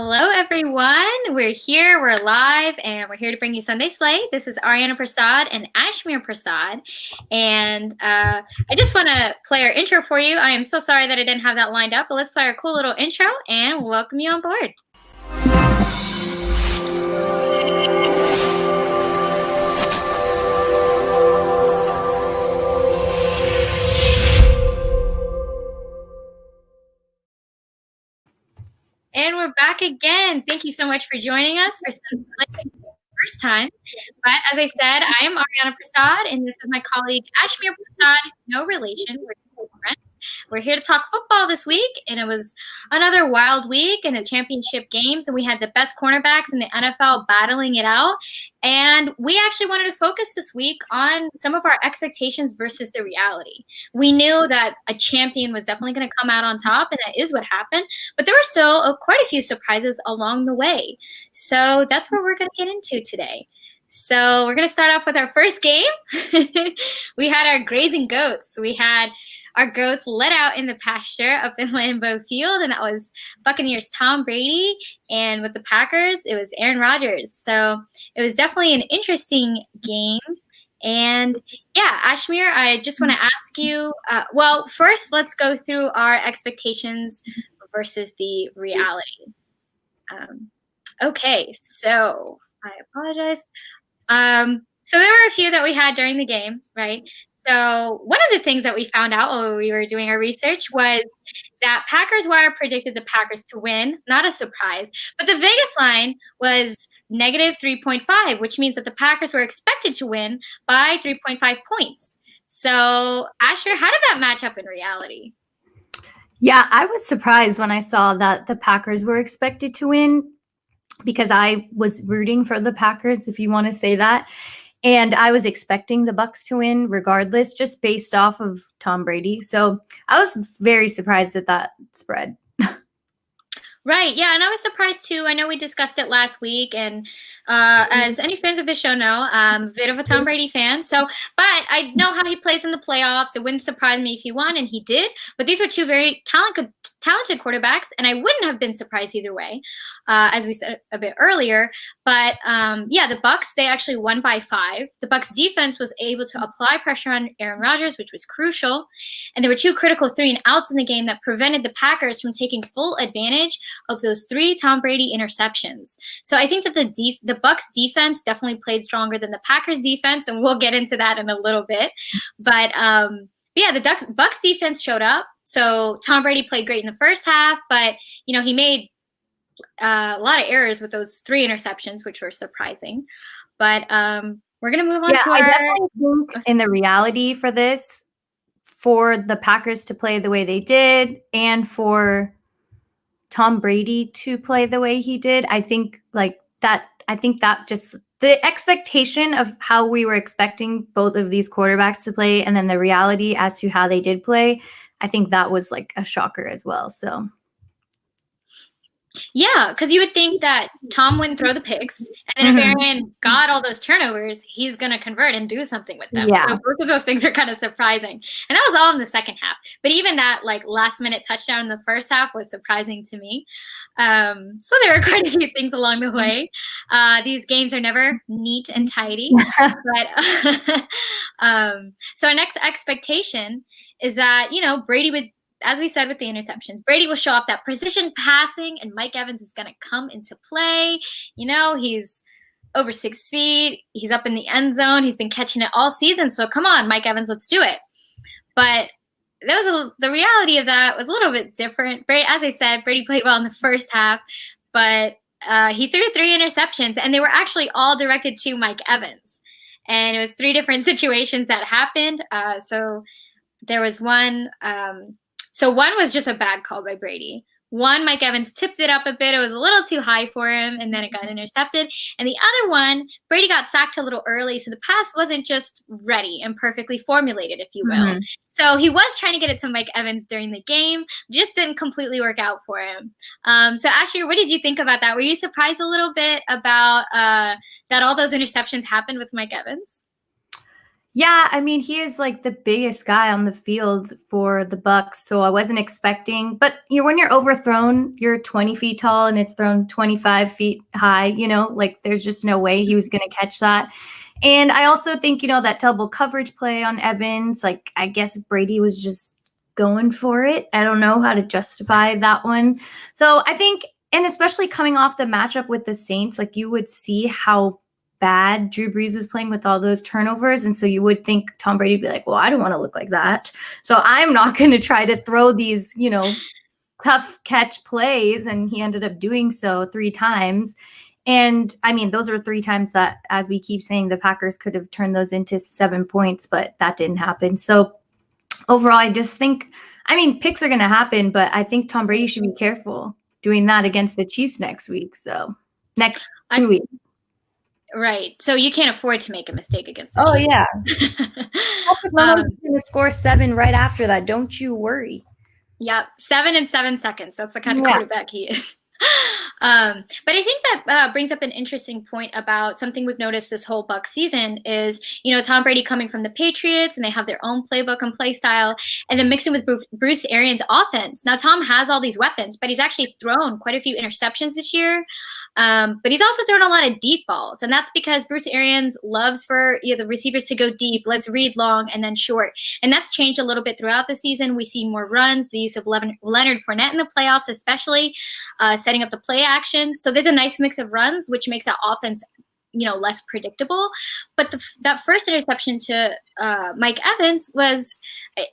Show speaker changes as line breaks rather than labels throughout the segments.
Hello, everyone. We're here, we're live, and we're here to bring you Sunday Slate. This is Aryanna Prasad and Ashmere Prasad. And I just want to play our intro for you. I am so sorry that I didn't have that lined up, but let's play our cool little intro and welcome you on board. And we're back again. Thank you so much for joining us for Sunday Slate for the first time. But as I said, I am Aryanna Prasad, and this is my colleague Ashmere Prasad. No relation. We're friends. We're here to talk football this week, and it was another wild week in the championship games, and we had the best cornerbacks in the NFL battling it out. And we actually wanted to focus this week on some of our expectations versus the reality. We knew that a champion was definitely going to come out on top, and that is what happened. But there were still quite a few surprises along the way. So that's what we're going to get into today. So we're going to start off with our first game. We had our grazing goats. We had our goats let out in the pasture up in Lambeau Field, and that was Buccaneers Tom Brady, and with the Packers, it was Aaron Rodgers. So it was definitely an interesting game. And yeah, Ashmere, I just want to ask you, well, first let's go through our expectations versus the reality. Okay, so I apologize. So there were a few that we had during the game, right? So one of the things that we found out while we were doing our research was that Packers Wire predicted the Packers to win. Not a surprise. But the Vegas line was negative 3.5, which means that the Packers were expected to win by 3.5 points. So, Asher, how did that match up in reality?
Yeah, I was surprised when I saw that the Packers were expected to win because I was rooting for the Packers, if you want to say that. And I was expecting the Bucs to win regardless, just based off of Tom Brady. So I was very surprised at that spread.
Right. Yeah. And I was surprised too. I know we discussed it last week. And as any fans of the show know, I'm a bit of a Tom Brady fan. So, but I know how he plays in the playoffs. It wouldn't surprise me if he won, and he did. But these were two very talented quarterbacks, and I wouldn't have been surprised either way, as we said a bit earlier. But yeah, the Bucs, they actually won by 5. The Bucs defense was able to apply pressure on Aaron Rodgers, which was crucial. And there were 2 critical 3-and-outs in the game that prevented the Packers from taking full advantage of those 3 Tom Brady interceptions. So I think that the Bucs defense definitely played stronger than the Packers defense, and we'll get into that in a little bit. But yeah, the Bucs defense showed up. So Tom Brady played great in the first half, but he made a lot of errors with those 3 interceptions, which were surprising. But we're gonna move on to
I definitely think in the reality for this, for the Packers to play the way they did, and for Tom Brady to play the way he did, I think that just the expectation of how we were expecting both of these quarterbacks to play, and then the reality as to how they did play, I think that was like a shocker as well. So
yeah, because you would think that Tom wouldn't throw the picks, and then if Aaron got all those turnovers, he's going to convert and do something with them. Yeah. So both of those things are kind of surprising. And that was all in the second half. But even that last-minute touchdown in the first half was surprising to me. So there were quite a few things along the way. These games are never neat and tidy. But so our next expectation is that, Brady would, as we said with the interceptions, Brady will show off that precision passing, and Mike Evans is going to come into play. He's over 6 feet. He's up in the end zone. He's been catching it all season. So come on, Mike Evans, let's do it. But the reality of that was a little bit different. As I said, Brady played well in the first half, but he threw 3 interceptions, and they were actually all directed to Mike Evans. And it was 3 different situations that happened. So there was one. So one was just a bad call by Brady. One, Mike Evans tipped it up a bit. It was a little too high for him, and then it got intercepted. And the other one, Brady got sacked a little early, so the pass wasn't just ready and perfectly formulated, if you will. So he was trying to get it to Mike Evans during the game, just didn't completely work out for him. So Asher, what did you think about that? Were you surprised a little bit about that all those interceptions happened with Mike Evans?
Yeah, I mean, he is like the biggest guy on the field for the Bucs, so I wasn't expecting. But when you're overthrown, you're 20 feet tall and it's thrown 25 feet high. Like there's just no way he was going to catch that. And I also think that double coverage play on Evans, like I guess Brady was just going for it. I don't know how to justify that one. So I think, and especially coming off the matchup with the Saints, like you would see how bad Drew Brees was playing with all those turnovers. And so you would think Tom Brady would be like, well, I don't want to look like that. So I'm not going to try to throw these, tough catch plays. And he ended up doing so 3 times. And I mean, those are 3 times that, as we keep saying, the Packers could have turned those into 7 points, but that didn't happen. So overall, I just think, picks are going to happen, but I think Tom Brady should be careful doing that against the Chiefs next week. So next 2 weeks.
Right. So you can't afford to make a mistake against the
Chiefs.
Yeah.
Patrick Mahomes is going to score 7 right after that. Don't you worry.
Yep. 7 in 7 seconds. That's the kind of quarterback he is. But I think that brings up an interesting point about something we've noticed this whole Bucs season is, Tom Brady coming from the Patriots and they have their own playbook and play style, and then mixing with Bruce Arians' offense. Now, Tom has all these weapons, but he's actually thrown quite a few interceptions this year. But he's also thrown a lot of deep balls, and that's because Bruce Arians loves for the receivers to go deep. Let's read long and then short, and that's changed a little bit throughout the season. We see more runs, the use of Leonard Fournette in the playoffs, especially setting up the play action. So there's a nice mix of runs, which makes that offense less predictable. But that first interception to Mike Evans was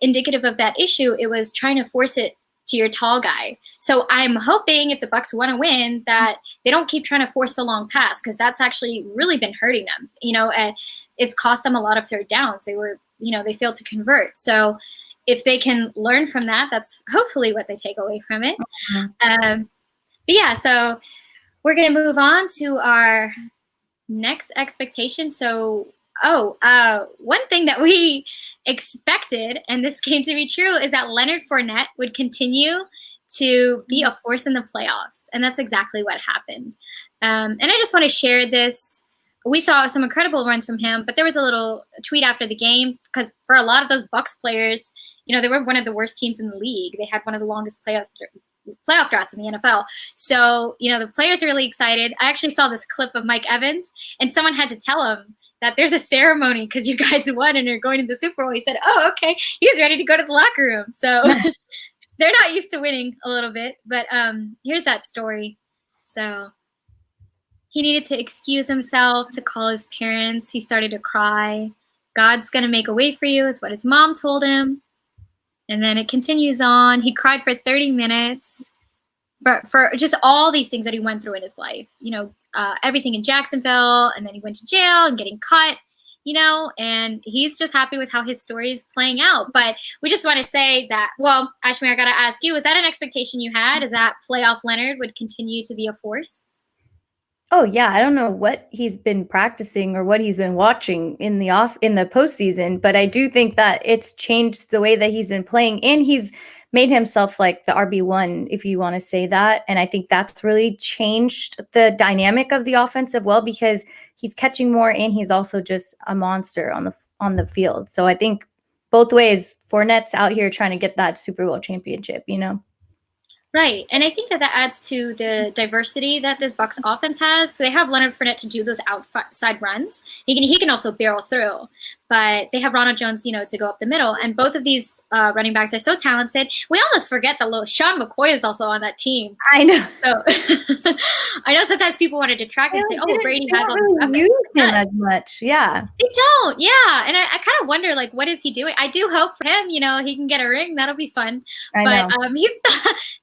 indicative of that issue. It was trying to force it to your tall guy. So I'm hoping if the Bucs want to win that they don't keep trying to force the long pass, because that's actually really been hurting them. It's cost them a lot of third downs. They failed to convert. So if they can learn from that, that's hopefully what they take away from it. But yeah, so we're going to move on to our next expectation. So, one thing that we expected, and this came to be true, is that Leonard Fournette would continue to be a force in the playoffs. And that's exactly what happened. And I just want to share this. We saw some incredible runs from him, but there was a little tweet after the game, because for a lot of those Bucs players, they were one of the worst teams in the league. They had one of the longest playoff droughts in the NFL. So, the players are really excited. I actually saw this clip of Mike Evans, and someone had to tell him that there's a ceremony because you guys won and you're going to the Super Bowl. He said, oh, okay. He was ready to go to the locker room. So they're not used to winning a little bit. But here's that story. So he needed to excuse himself to call his parents. He started to cry. God's going to make a way for you is what his mom told him. And then it continues on. He cried for 30 minutes for just all these things that he went through in his life. Everything in Jacksonville, and then he went to jail and getting cut, and he's just happy with how his story is playing out. But we just want to say that, well, Ashmere, I got to ask you, was that an expectation you had? Is that playoff Leonard would continue to be a force?
Oh yeah, I don't know what he's been practicing or what he's been watching in the postseason, but I do think that it's changed the way that he's been playing, and he's made himself like the RB1, if you want to say that. And I think that's really changed the dynamic of the offensive well, because he's catching more and he's also just a monster on the field. So I think both ways, Fournette's out here trying to get that Super Bowl championship,
Right. And I think that adds to the diversity that this Bucs offense has. So they have Leonard Fournette to do those outside runs. He can also barrel through. But they have Ronald Jones, to go up the middle. And both of these running backs are so talented. We almost forget that little Sean McCoy is also on that team.
I know.
So I know sometimes people want to detract and say, "Oh, Brady has all
the weapons." Use him as much, yeah.
They don't, yeah. And I kind of wonder, what is he doing? I do hope for him, he can get a ring. That'll be fun. But he's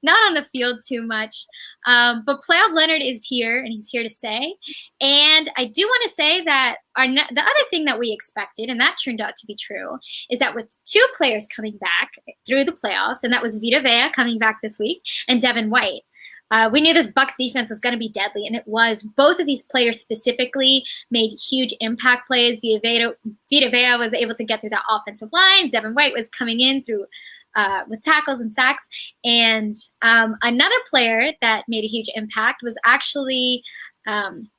not on the field too much. But playoff Leonard is here, and he's here to stay. And I do want to say that the other thing that we expected, and that turned out to be true, is that with 2 players coming back through the playoffs, and that was Vita Vea coming back this week and Devin White, we knew this Bucs defense was going to be deadly, and it was. Both of these players specifically made huge impact plays. Vita Vea was able to get through that offensive line. Devin White was coming in through with tackles and sacks. And another player that made a huge impact was actually Jordan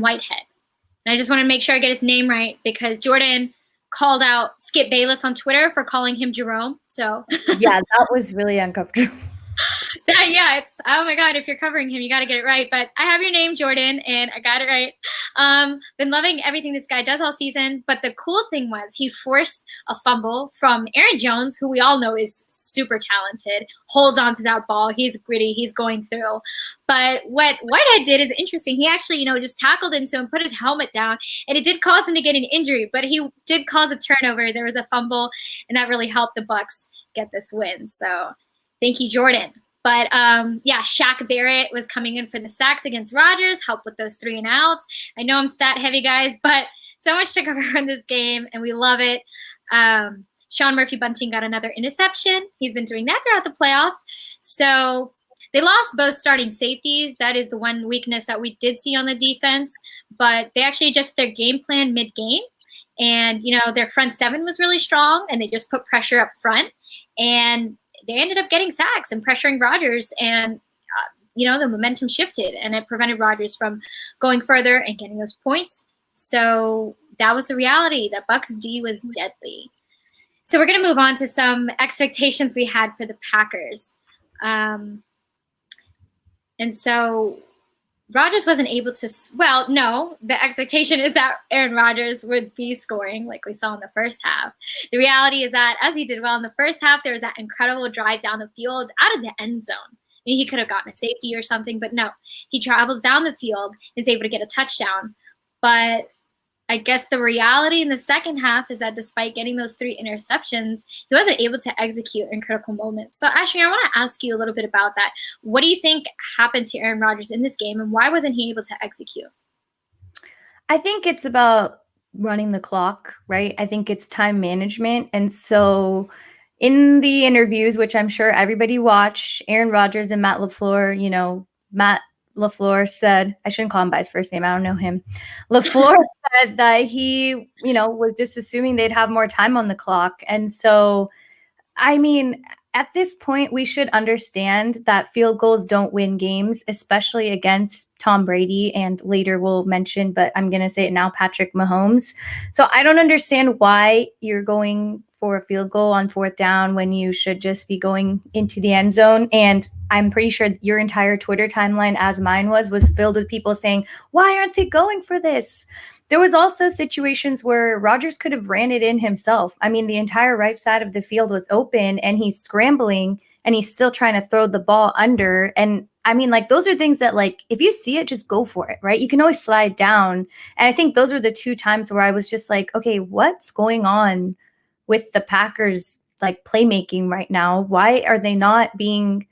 Whitehead. And I just want to make sure I get his name right because Jordan called out Skip Bayless on Twitter for calling him Jerome. So
yeah, that was really uncomfortable.
Yeah, it's, oh my God, if you're covering him, you got to get it right. But I have your name, Jordan, and I got it right. Been loving everything this guy does all season. But the cool thing was he forced a fumble from Aaron Jones, who we all know is super talented, holds on to that ball. He's gritty. He's going through. But what Whitehead did is interesting. He actually, just tackled into him, put his helmet down, and it did cause him to get an injury. But he did cause a turnover. There was a fumble, and that really helped the Bucs get this win. So thank you, Jordan. But yeah, Shaq Barrett was coming in for the sacks against Rodgers, help with those 3 and outs. I know I'm stat heavy, guys, but so much to cover in this game, and we love it. Sean Murphy-Bunting got another interception. He's been doing that throughout the playoffs. So they lost both starting safeties. That is the one weakness that we did see on the defense. But they actually adjusted their game plan mid-game. And, their front 7 was really strong, and they just put pressure up front. And they ended up getting sacks and pressuring Rodgers, and the momentum shifted, and it prevented Rodgers from going further and getting those points. So that was the reality. That Bucs D was deadly. So we're going to move on to some expectations we had for the Packers. And so Rodgers wasn't able to – well, no, the expectation is that Aaron Rodgers would be scoring like we saw in the first half. The reality is that as he did well in the first half, there was that incredible drive down the field out of the end zone. And he could have gotten a safety or something, but no. He travels down the field and is able to get a touchdown. But I guess the reality in the second half is that despite getting those 3 interceptions, he wasn't able to execute in critical moments. So, Ashmere, I want to ask you a little bit about that. What do you think happened to Aaron Rodgers in this game, and why wasn't he able to execute?
I think it's about running the clock, right? I think it's time management. And so in the interviews, which I'm sure everybody watched, Aaron Rodgers and Matt LaFleur, Matt LaFleur said, I shouldn't call him by his first name, I don't know him. LaFleur said that he, was just assuming they'd have more time on the clock. And so, I mean, at this point, we should understand that field goals don't win games, especially against Tom Brady, and later we'll mention, but I'm going to say it now, Patrick Mahomes. So I don't understand why you're going for a field goal on 4th down when you should just be going into the end zone. And I'm pretty sure your entire Twitter timeline, as mine was filled with people saying, why aren't they going for this? There was also situations where Rodgers could have ran it in himself. I mean, the entire right side of the field was open, and he's scrambling, and he's still trying to throw the ball under. And I mean, those are things that, if you see it, just go for it, right? You can always slide down. And I think those were the 2 times where I was just like, okay, what's going on with the Packers, playmaking right now? Why are they not being,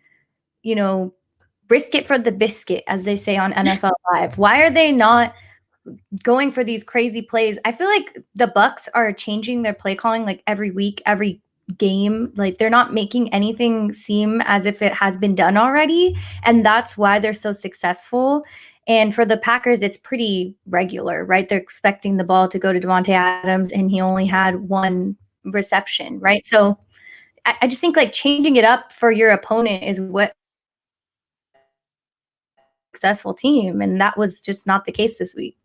brisket for the biscuit, as they say on NFL Live? Why are they not going for these crazy plays? I feel like the Bucs are changing their play calling every week, every game. They're not making anything seem as if it has been done already, and that's why they're so successful. And for the Packers, it's pretty regular, right? They're expecting the ball to go to Davante Adams, and he only had 1 reception, right? So I just think changing it up for your opponent is what successful team, and that was just not the case this week.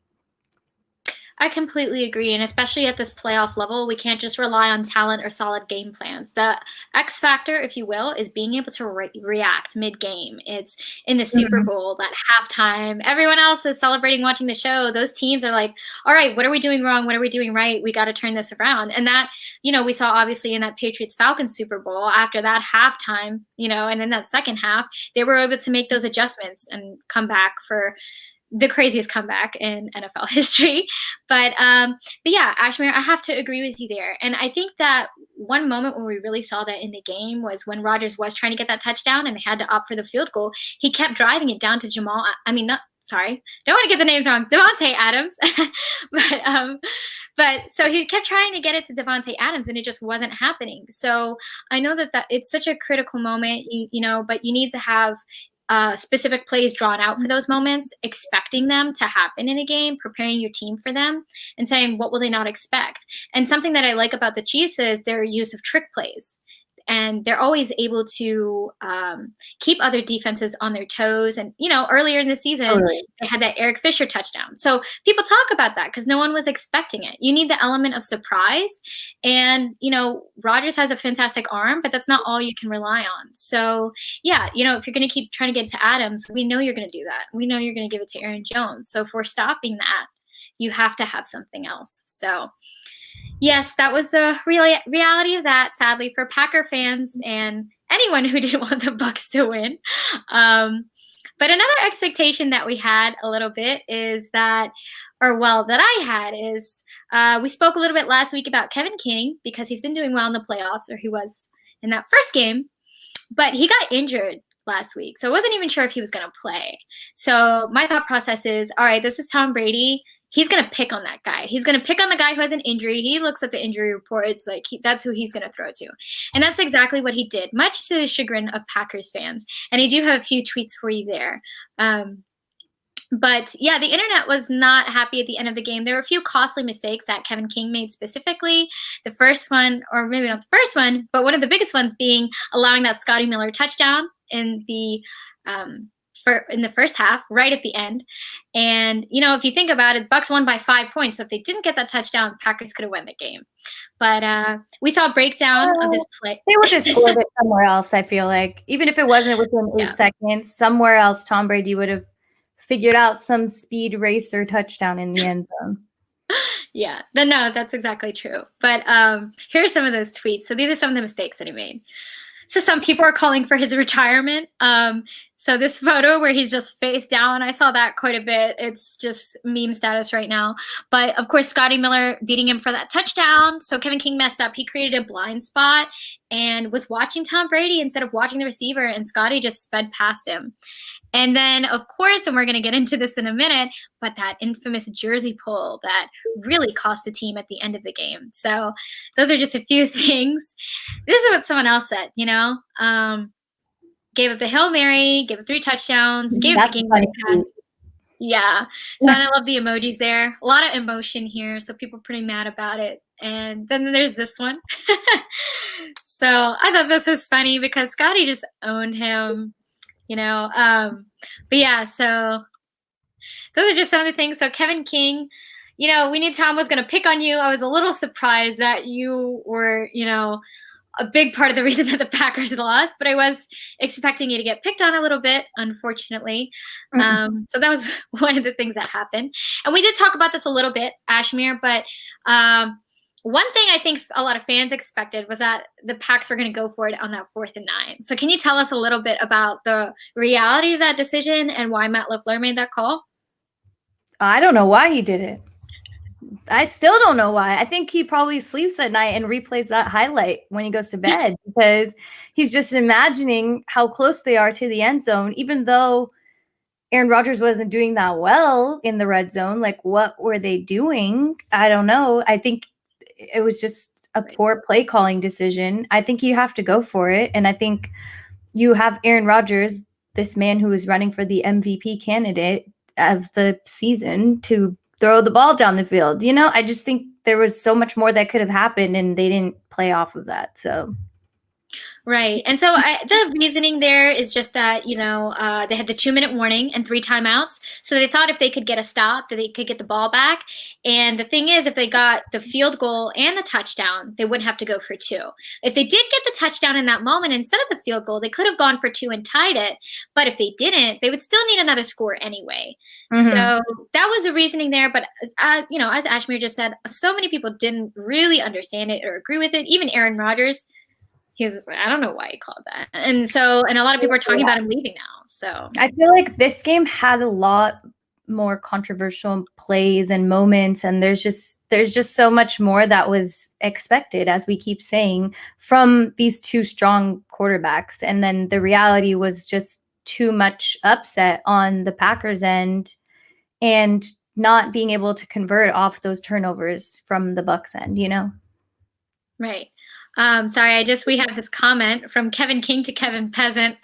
I completely agree. And especially at this playoff level, we can't just rely on talent or solid game plans. The X factor, if you will, is being able to react mid-game. It's in the Super Bowl, that halftime. Everyone else is celebrating watching the show. Those teams are like, all right, what are we doing wrong? What are we doing right? We got to turn this around. And that, we saw obviously in that Patriots-Falcons Super Bowl, after that halftime, and in that second half, they were able to make those adjustments and come back for the craziest comeback in NFL history. But yeah, Ashmere, I have to agree with you there. And I think that one moment where we really saw that in the game was when Rodgers was trying to get that touchdown and they had to opt for the field goal. He kept driving it down to don't want to get the names wrong, Davante Adams. But so he kept trying to get it to Davante Adams, and it just wasn't happening. So I know that it's such a critical moment, but you need to have specific plays drawn out for those moments, expecting them to happen in a game, preparing your team for them, and saying, what will they not expect? And something that I like about the Chiefs is their use of trick plays. and they're always able to keep other defenses on their toes. And, earlier in the season, they had that Eric Fisher touchdown. So people talk about that because no one was expecting it. You need the element of surprise. And, Rodgers has a fantastic arm, but that's not all you can rely on. So, yeah, if you're going to keep trying to get to Adams, we know you're going to do that. We know you're going to give it to Aaron Jones. So if we're stopping that, you have to have something else. So, yes, that was the reality of that, sadly, for Packer fans and anyone who didn't want the Bucs to win. But another expectation that we had a little bit is that, that I had is we spoke a little bit last week about Kevin King because he's been doing well in the playoffs, or he was in that first game, but he got injured last week. So I wasn't even sure if he was going to play. So my thought process is, all right, this is Tom Brady. He's going to pick on that guy. He's going to pick on the guy who has an injury. He looks at the injury report. It's like that's who he's going to throw to. And that's exactly what he did, much to the chagrin of Packers fans. And I do have a few tweets for you there. But, yeah, the internet was not happy at the end of the game. There were a few costly mistakes that Kevin King made specifically. The first one, or maybe not the first one, but one of the biggest ones being allowing that Scotty Miller touchdown in the first half, right at the end. And, if you think about it, Bucs won by 5 points. So if they didn't get that touchdown, Packers could have won the game. But we saw a breakdown of this play.
They would have scored it somewhere else, I feel like. Even if it wasn't within 8 seconds, somewhere else Tom Brady would have figured out some speed racer touchdown in the end zone.
Yeah, no, that's exactly true. But here's some of those tweets. So these are some of the mistakes that he made. So some people are calling for his retirement. So this photo where he's just face down, I saw that quite a bit. It's just meme status right now. But, of course, Scotty Miller beating him for that touchdown. So Kevin King messed up. He created a blind spot and was watching Tom Brady instead of watching the receiver, and Scotty just sped past him. And then, of course, and we're going to get into this in a minute, but that infamous jersey pull that really cost the team at the end of the game. So those are just a few things. This is what someone else said, gave up the Hail Mary, gave up 3 touchdowns, gave up the game-winning pass. Yeah. So I love the emojis there. A lot of emotion here, so people are pretty mad about it. And then there's this one. So I thought this was funny because Scotty just owned him, But yeah, so those are just some of the things. So Kevin King, we knew Tom was going to pick on you. I was a little surprised that you were, a big part of the reason that the Packers lost, but I was expecting you to get picked on a little bit, unfortunately. So that was one of the things that happened. And we did talk about this a little bit, Ashmere, but one thing I think a lot of fans expected was that the Packs were going to go for it on that 4th and 9. So can you tell us a little bit about the reality of that decision and why Matt LaFleur made that call?
I don't know why he did it. I still don't know why. I think he probably sleeps at night and replays that highlight when he goes to bed because he's just imagining how close they are to the end zone, even though Aaron Rodgers wasn't doing that well in the red zone. Like, what were they doing? I don't know. I think it was just a poor play calling decision. I think you have to go for it. And I think you have Aaron Rodgers, this man who is running for the MVP candidate of the season, to throw the ball down the field. I just think there was so much more that could have happened and they didn't play off of that. So.
Right. And so the reasoning there is just that, they had the 2-minute warning and 3 timeouts. So they thought if they could get a stop, that they could get the ball back. And the thing is, if they got the field goal and the touchdown, they wouldn't have to go for 2. If they did get the touchdown in that moment, instead of the field goal, they could have gone for 2 and tied it. But if they didn't, they would still need another score anyway. So that was the reasoning there. But, as Ashmere just said, so many people didn't really understand it or agree with it. Even Aaron Rodgers. He was I don't know why he called that. And a lot of people are talking about him leaving now. So
I feel like this game had a lot more controversial plays and moments, and there's just so much more that was expected, as we keep saying, from these 2 strong quarterbacks. And then the reality was just too much upset on the Packers end and not being able to convert off those turnovers from the Bucs end,
Right. Sorry, we have this comment from Kevin King to Kevin Peasant.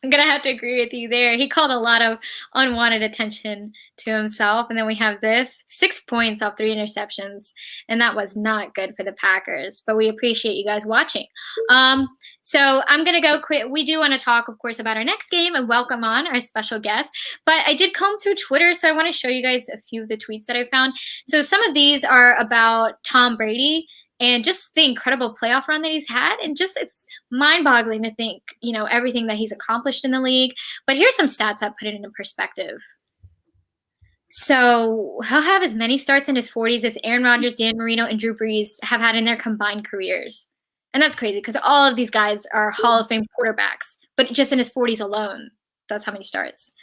I'm going to have to agree with you there. He called a lot of unwanted attention to himself. And then we have this 6 points off 3 interceptions. And that was not good for the Packers. But we appreciate you guys watching. So I'm going to go quick. We do want to talk, of course, about our next game and welcome on our special guest. But I did comb through Twitter, so I want to show you guys a few of the tweets that I found. So some of these are about Tom Brady and just the incredible playoff run that he's had. And just it's mind-boggling to think, everything that he's accomplished in the league. But here's some stats that put it into perspective. So he'll have as many starts in his 40s as Aaron Rodgers, Dan Marino, and Drew Brees have had in their combined careers. And that's crazy because all of these guys are Hall of Fame quarterbacks. But just in his 40s alone, that's how many starts.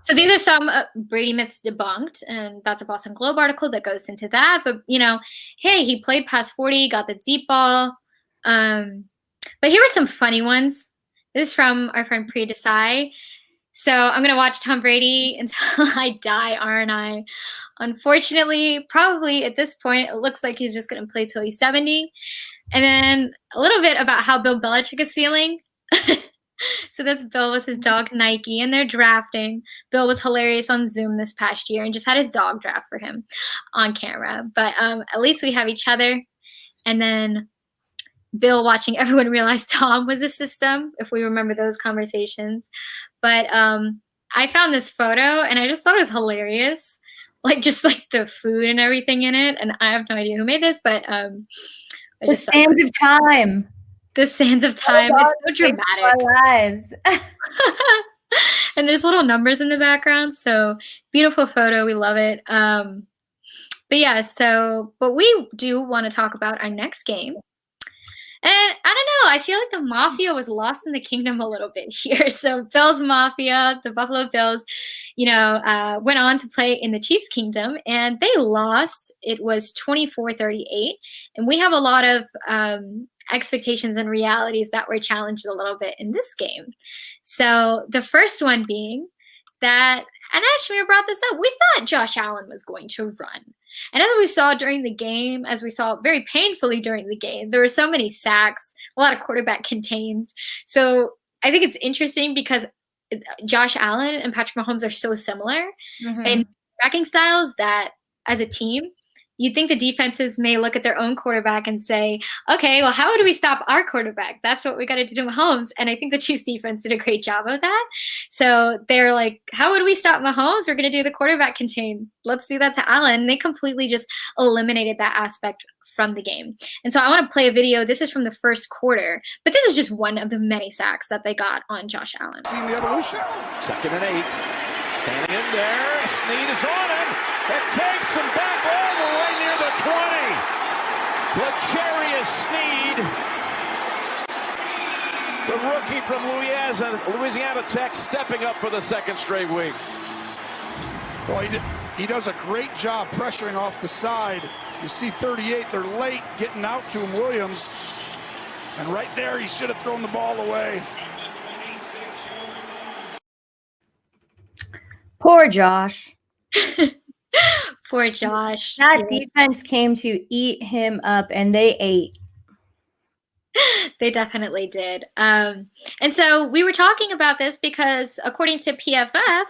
So these are some Brady myths debunked, and that's a Boston Globe article that goes into that. But, hey, he played past 40, got the deep ball. But here are some funny ones. This is from our friend Priya Desai. So I'm going to watch Tom Brady until I die, aren't I? Unfortunately, probably at this point, it looks like he's just going to play till he's 70. And then a little bit about how Bill Belichick is feeling. So that's Bill with his dog Nike, and they're drafting. Bill was hilarious on Zoom this past year and just had his dog draft for him on camera. But at least we have each other. And then Bill watching everyone realize Tom was a system, if we remember those conversations. But I found this photo, and I just thought it was hilarious. Just the food and everything in it. And I have no idea who made this, but
the sands of time.
The sands of time. It's so dramatic.
Our lives.
And there's little numbers in the background. So beautiful photo. We love it. But yeah, but we do want to talk about our next game. And I don't know. I feel like the Mafia was lost in the kingdom a little bit here. So Bills Mafia, the Buffalo Bills, went on to play in the Chiefs Kingdom, and they lost. It was 24-38. And we have a lot of expectations and realities that were challenged a little bit in this game. So the first one being that, and Ashmere brought this up, we thought Josh Allen was going to run. And as we saw during the game, as we saw very painfully during the game, there were so many sacks, a lot of quarterback contains. So I think it's interesting because Josh Allen and Patrick Mahomes are so similar in tracking styles that as a team, you'd think the defenses may look at their own quarterback and say, okay, well, how do we stop our quarterback? That's what we got to do to Mahomes. And I think the Chiefs defense did a great job of that. So they're like, how would we stop Mahomes? We're going to do the quarterback contain. Let's do that to Allen. And they completely just eliminated that aspect from the game. And so I want to play a video. This is from the first quarter, but this is just one of the many sacks that they got on Josh Allen.
Seeing the evolution. 2nd and 8. Standing in there. Snead is on him. It takes him back all the way near the 20. L'Jarius Sneed, the rookie from Louisiana Tech, stepping up for the 2nd straight week.
Well, he does a great job pressuring off the side. You see 38, they're late getting out to him, Williams. And right there, he should have thrown the ball away.
Poor Josh.
Poor Josh.
That defense came to eat him up, and they ate.
They definitely did. And so we were talking about this because according to PFF,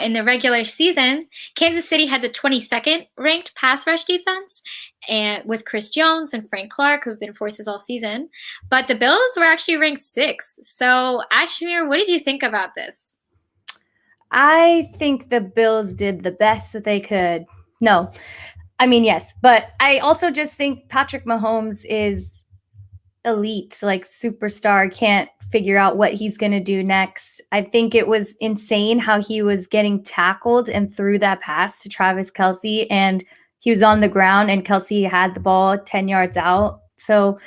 in the regular season, Kansas City had the 22nd ranked pass rush defense, and with Chris Jones and Frank Clark, who've been forces all season. But the Bills were actually ranked 6th. So Ashmere, what did you think about this?
I think the Bills did the best that they could. No, I mean, yes, but I also just think Patrick Mahomes is elite, superstar, can't figure out what he's going to do next. I think it was insane how he was getting tackled and threw that pass to Travis Kelce, and he was on the ground and Kelce had the ball 10 yards out. So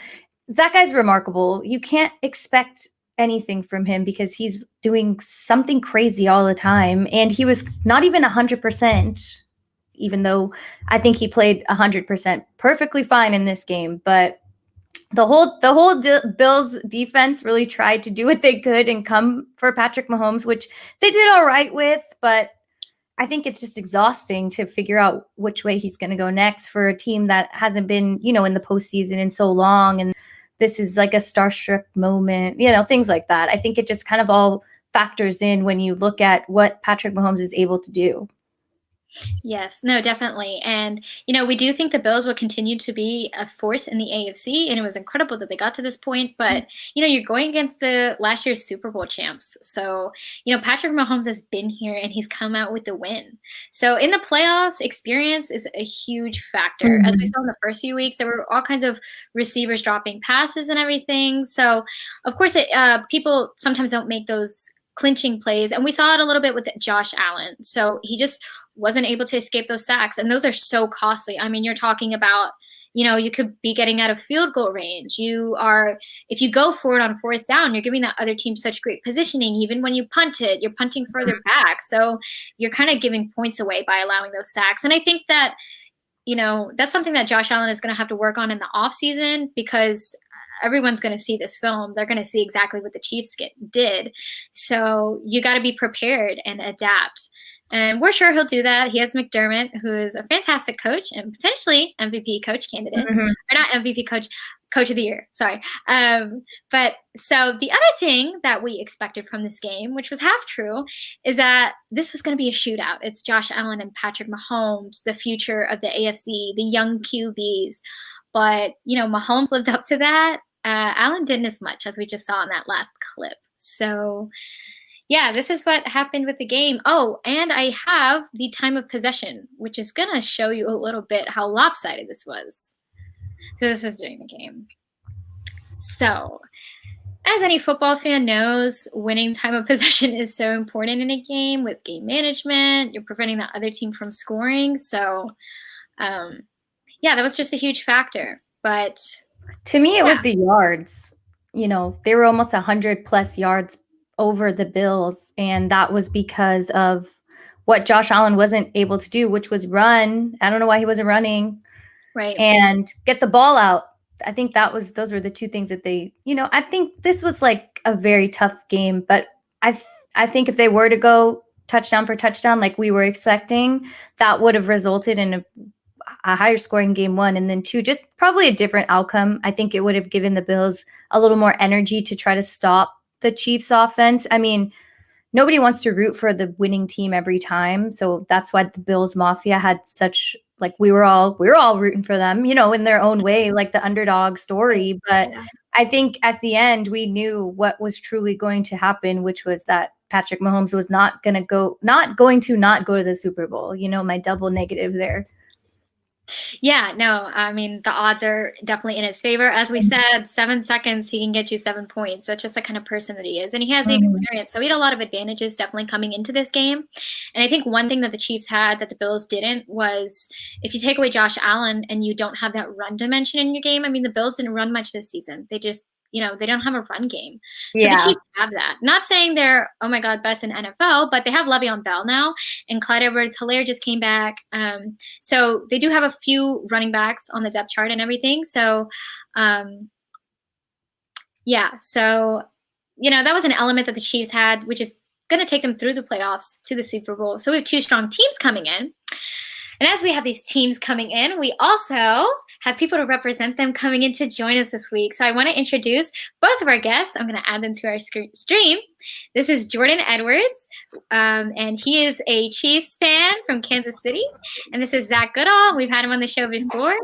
that guy's remarkable. You can't expect anything from him because he's doing something crazy all the time. And he was not even 100%, even though I think he played 100% perfectly fine in this game. But the whole Bills defense really tried to do what they could and come for Patrick Mahomes, which they did all right with. But I think it's just exhausting to figure out which way he's going to go next for a team that hasn't been, in the postseason in so long. And this is like a starstruck moment, things like that. I think it just kind of all factors in when you look at what Patrick Mahomes is able to do.
Yes, no, definitely. And, we do think the Bills will continue to be a force in the AFC. And it was incredible that they got to this point. But, you're going against the last year's Super Bowl champs. So, Patrick Mahomes has been here and he's come out with the win. So in the playoffs, experience is a huge factor. As we saw in the first few weeks, there were all kinds of receivers dropping passes and everything. So, of course, people sometimes don't make those clinching plays. And we saw it a little bit with Josh Allen. So he just wasn't able to escape those sacks. And those are so costly. I mean, you're talking about, you could be getting out of field goal range. If you go for it on fourth down, you're giving that other team such great positioning. Even when you punt it, you're punting further back. So you're kind of giving points away by allowing those sacks. And I think that, that's something that Josh Allen is going to have to work on in the offseason, because everyone's going to see this film. They're going to see exactly what the Chiefs did. So you got to be prepared and adapt. And we're sure he'll do that. He has McDermott, who is a fantastic coach and potentially MVP coach candidate. Or not MVP coach of the year. Sorry. But so the other thing that we expected from this game, which was half true, is that this was going to be a shootout. It's Josh Allen and Patrick Mahomes, the future of the AFC, the young QBs. But, Mahomes lived up to that. Allen didn't as much, as we just saw in that last clip. So, yeah, this is what happened with the game. Oh, and I have the time of possession, which is going to show you a little bit how lopsided this was. So this was during the game. So, as any football fan knows, winning time of possession is so important in a game with game management. You're preventing the other team from scoring. So, that was just a huge factor. But
to me, it was the yards. They were almost 100+ yards over the Bills, and that was because of what Josh Allen wasn't able to do, which was run. I don't know why he wasn't running.
Right.
And get the ball out. I think those were the two things that they, I think this was like a very tough game, but I think if they were to go touchdown for touchdown like we were expecting, that would have resulted in a higher scoring game 1, and then 2, just probably a different outcome. I think it would have given the Bills a little more energy to try to stop the Chiefs offense. I mean, nobody wants to root for the winning team every time. So that's why the Bills Mafia had such, we were all rooting for them, in their own way, like the underdog story. But I think at the end, we knew what was truly going to happen, which was that Patrick Mahomes was not going to go to the Super Bowl. My double negative there.
Yeah, no, I mean, the odds are definitely in his favor. As we said, 7 seconds, he can get you 7 points. That's just the kind of person that he is. And he has the experience. So he had a lot of advantages definitely coming into this game. And I think one thing that the Chiefs had that the Bills didn't was, if you take away Josh Allen and you don't have that run dimension in your game, I mean, the Bills didn't run much this season. They just, they don't have a run game. So the Chiefs have that. Not saying they're, oh my God, best in NFL, but they have Le'Veon Bell now, and Clyde Edwards-Helaire just came back. So they do have a few running backs on the depth chart and everything. So, that was an element that the Chiefs had, which is going to take them through the playoffs to the Super Bowl. So we have 2 strong teams coming in. And as we have these teams coming in, we also have people to represent them coming in to join us this week. So I want to introduce both of our guests. I'm going to add them to our stream. This is Jordan Edwards, and he is a Chiefs fan from Kansas City. And this is Zach Goodall. We've had him on the show before,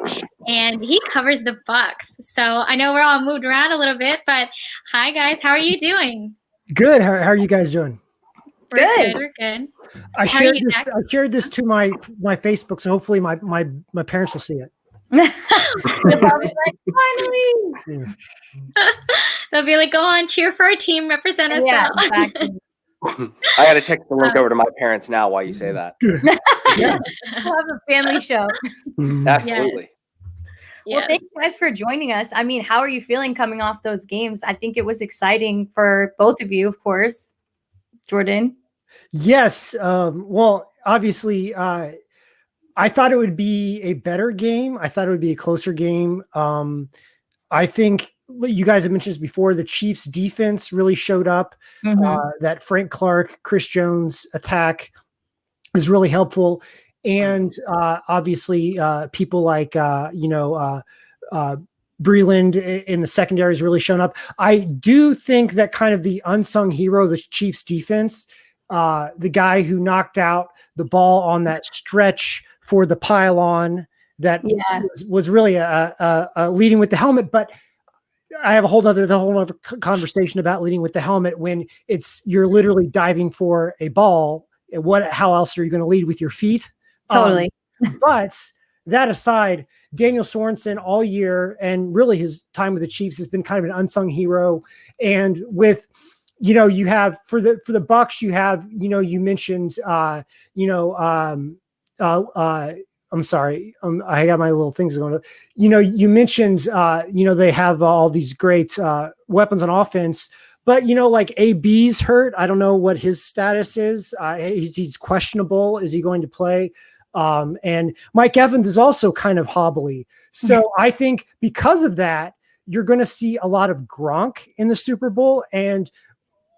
and he covers the Bucs. So I know we're all moved around a little bit, but hi, guys. How are you doing?
Good. How are you guys doing?
We're good.
I shared this to my Facebook, so hopefully my parents will see it.
Finally. They'll be like, go on, cheer for our team, represent us.
Yeah, exactly.
I got to text the link over to my parents now while you say that.
Yeah. We'll have a family show.
Absolutely.
Well, thank you guys for joining us. I mean, how are you feeling coming off those games? I think it was exciting for both of you, of course. Jordan?
Yes. Well, obviously, I thought it would be a better game. I thought it would be a closer game. I think you guys have mentioned this before. The Chiefs defense really showed up. That Frank Clark, Chris Jones attack is really helpful. And obviously people like, Breland in the secondary has really shown up. I do think that kind of the unsung hero of the Chiefs defense, the guy who knocked out the ball on that stretch for the pylon that was really a leading with the helmet. But I have a whole other conversation about leading with the helmet when you're literally diving for a ball. How else are you going to lead with your feet?
Totally.
But that aside, Daniel Sorensen all year and really his time with the Chiefs has been kind of an unsung hero. And with, you have for the Bucs, you have, you mentioned, I'm sorry. I got my little things going. You mentioned, they have all these great weapons on offense, but like AB's hurt. I don't know what his status is. He's questionable. Is he going to play? And Mike Evans is also kind of hobbly. So I think because of that, you're going to see a lot of Gronk in the Super Bowl and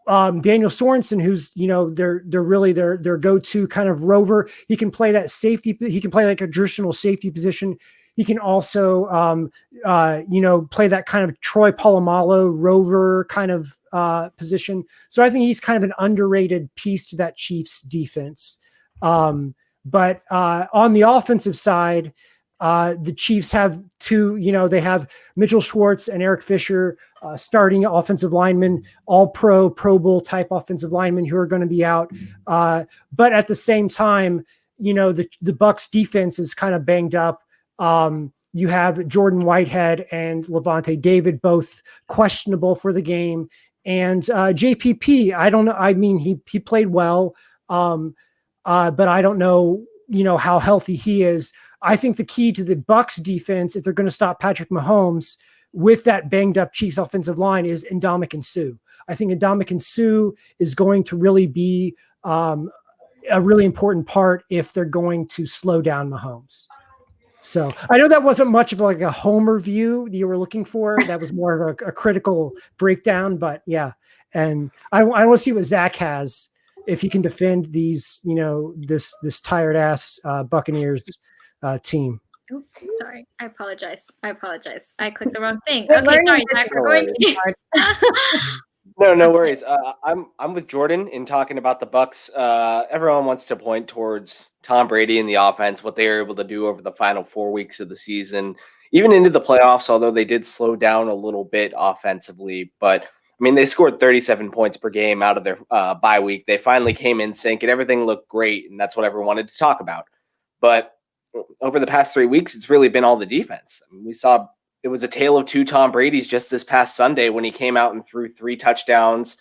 Daniel Sorensen, who's, they're really their go-to kind of rover. He can play that safety. He can play like a traditional safety position. He can also, play that kind of Troy Polamalu rover kind of position. So I think he's kind of an underrated piece to that Chiefs defense. But on the offensive side, the Chiefs have two, they have Mitchell Schwartz and Eric Fisher, starting offensive linemen, all Pro Bowl type offensive linemen who are going to be out. But at the same time, the Bucs defense is kind of banged up. You have Jordan Whitehead and Levante David, both questionable for the game. And JPP, I don't know. I mean, he played well, but I don't know, how healthy he is. I think the key to the Bucs defense, if they're going to stop Patrick Mahomes with that banged up Chiefs offensive line, is Ndamukong Suh. I think Ndamukong Suh is going to really be a really important part if they're going to slow down Mahomes. So I know that wasn't much of like a homer view you were looking for. That was more of a critical breakdown, but yeah. And I want to see what Zach has, if he can defend these, this tired ass Buccaneers team.
Oh, sorry. I apologize. I clicked the wrong thing. Okay, sorry, Zach. We're going to.
No worries. I'm with Jordan in talking about the Bucs. Everyone wants to point towards Tom Brady and the offense, what they were able to do over the final 4 weeks of the season, even into the playoffs, although they did slow down a little bit offensively. But, I mean, they scored 37 points per game out of their bye week. They finally came in sync, and everything looked great, and that's what everyone wanted to talk about. But over the past 3 weeks, it's really been all the defense. I mean, we saw it was a tale of two Tom Brady's just this past Sunday when he came out and threw 3 touchdowns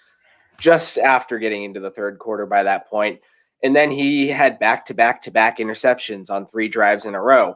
just after getting into the third quarter by that point. And then he had back-to-back interceptions on 3 drives in a row.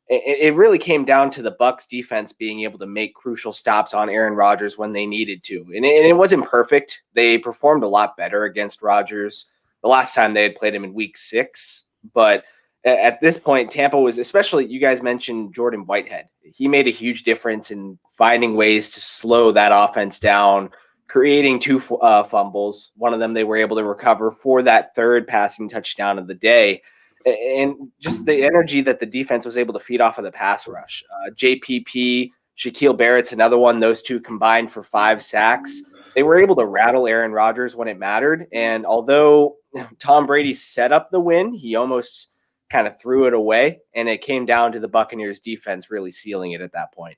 It really came down to the Bucs defense being able to make crucial stops on Aaron Rodgers when they needed to. And it wasn't perfect. They performed a lot better against Rodgers the last time they had played him in week 6. But at this point, Tampa was, especially, you guys mentioned Jordan Whitehead. He made a huge difference in finding ways to slow that offense down, creating 2 fumbles. One of them they were able to recover for that 3rd passing touchdown of the day. And just the energy that the defense was able to feed off of the pass rush. JPP, Shaquille Barrett's another one. Those 2 combined for 5 sacks. They were able to rattle Aaron Rodgers when it mattered. And although Tom Brady set up the win, he almost kind of threw it away, and it came down to the Buccaneers defense really sealing it at that point.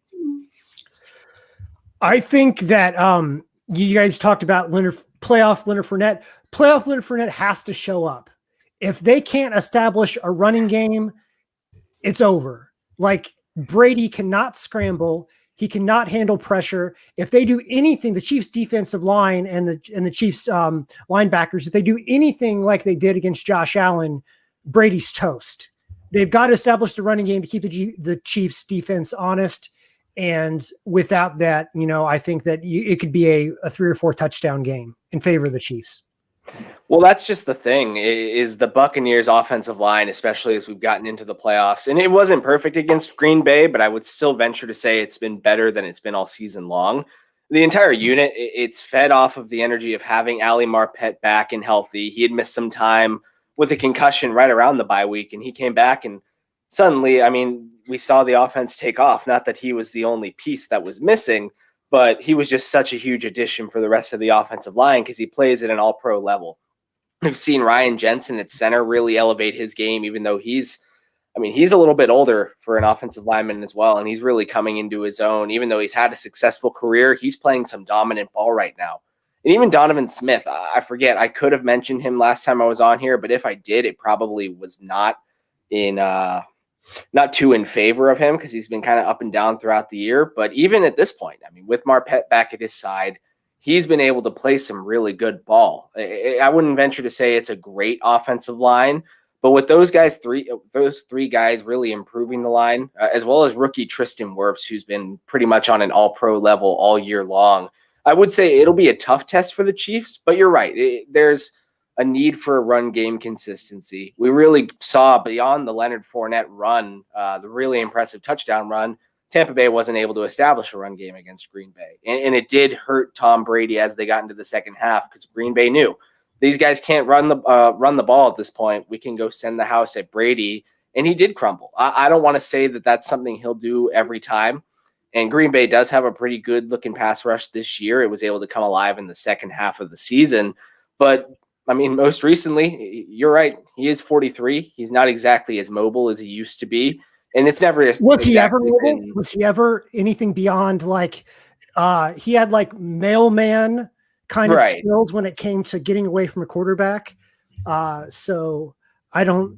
I think that you guys talked about playoff Leonard Fournette. Playoff Leonard Fournette has to show up. If they can't establish a running game, it's over. Like, Brady cannot scramble. He cannot handle pressure. If they do anything, the Chiefs defensive line and the Chiefs linebackers, if they do anything like they did against Josh Allen, Brady's toast. They've got to establish the running game to keep the Chiefs defense honest. And without that, I think that it could be a 3 or 4 touchdown game in favor of the Chiefs.
Well, that's just the thing, is the Buccaneers offensive line, especially as we've gotten into the playoffs. And it wasn't perfect against Green Bay, but I would still venture to say it's been better than it's been all season long. The entire unit, it's fed off of the energy of having Ali Marpet back and healthy. He had missed some time with a concussion right around the bye week, and he came back and suddenly, I mean, we saw the offense take off. Not that he was the only piece that was missing, but he was just such a huge addition for the rest of the offensive line because he plays at an all-pro level. We've seen Ryan Jensen at center really elevate his game, even though he's a little bit older for an offensive lineman as well, and he's really coming into his own. Even though he's had a successful career, he's playing some dominant ball right now. And even Donovan Smith, I forget, I could have mentioned him last time I was on here, but if I did, it probably was not too in favor of him because he's been kind of up and down throughout the year. But even at this point, I mean, with Marpet back at his side, he's been able to play some really good ball. I wouldn't venture to say it's a great offensive line, but with those three guys really improving the line, as well as rookie Tristan Wirfs, who's been pretty much on an all-pro level all year long, I would say it'll be a tough test for the Chiefs, but you're right. There's a need for a run game consistency. We really saw beyond the Leonard Fournette run, the really impressive touchdown run, Tampa Bay wasn't able to establish a run game against Green Bay. And it did hurt Tom Brady as they got into the second half because Green Bay knew these guys can't run the ball at this point. We can go send the house at Brady. And he did crumble. I don't want to say that that's something he'll do every time. And Green Bay does have a pretty good looking pass rush this year. It was able to come alive in the second half of the season. But I mean, most recently, you're right. He is 43. He's not exactly as mobile as he used to be. And it's never
was he ever mobile? Was he ever anything beyond like he had like mailman kind of skills when it came to getting away from a quarterback? So I don't,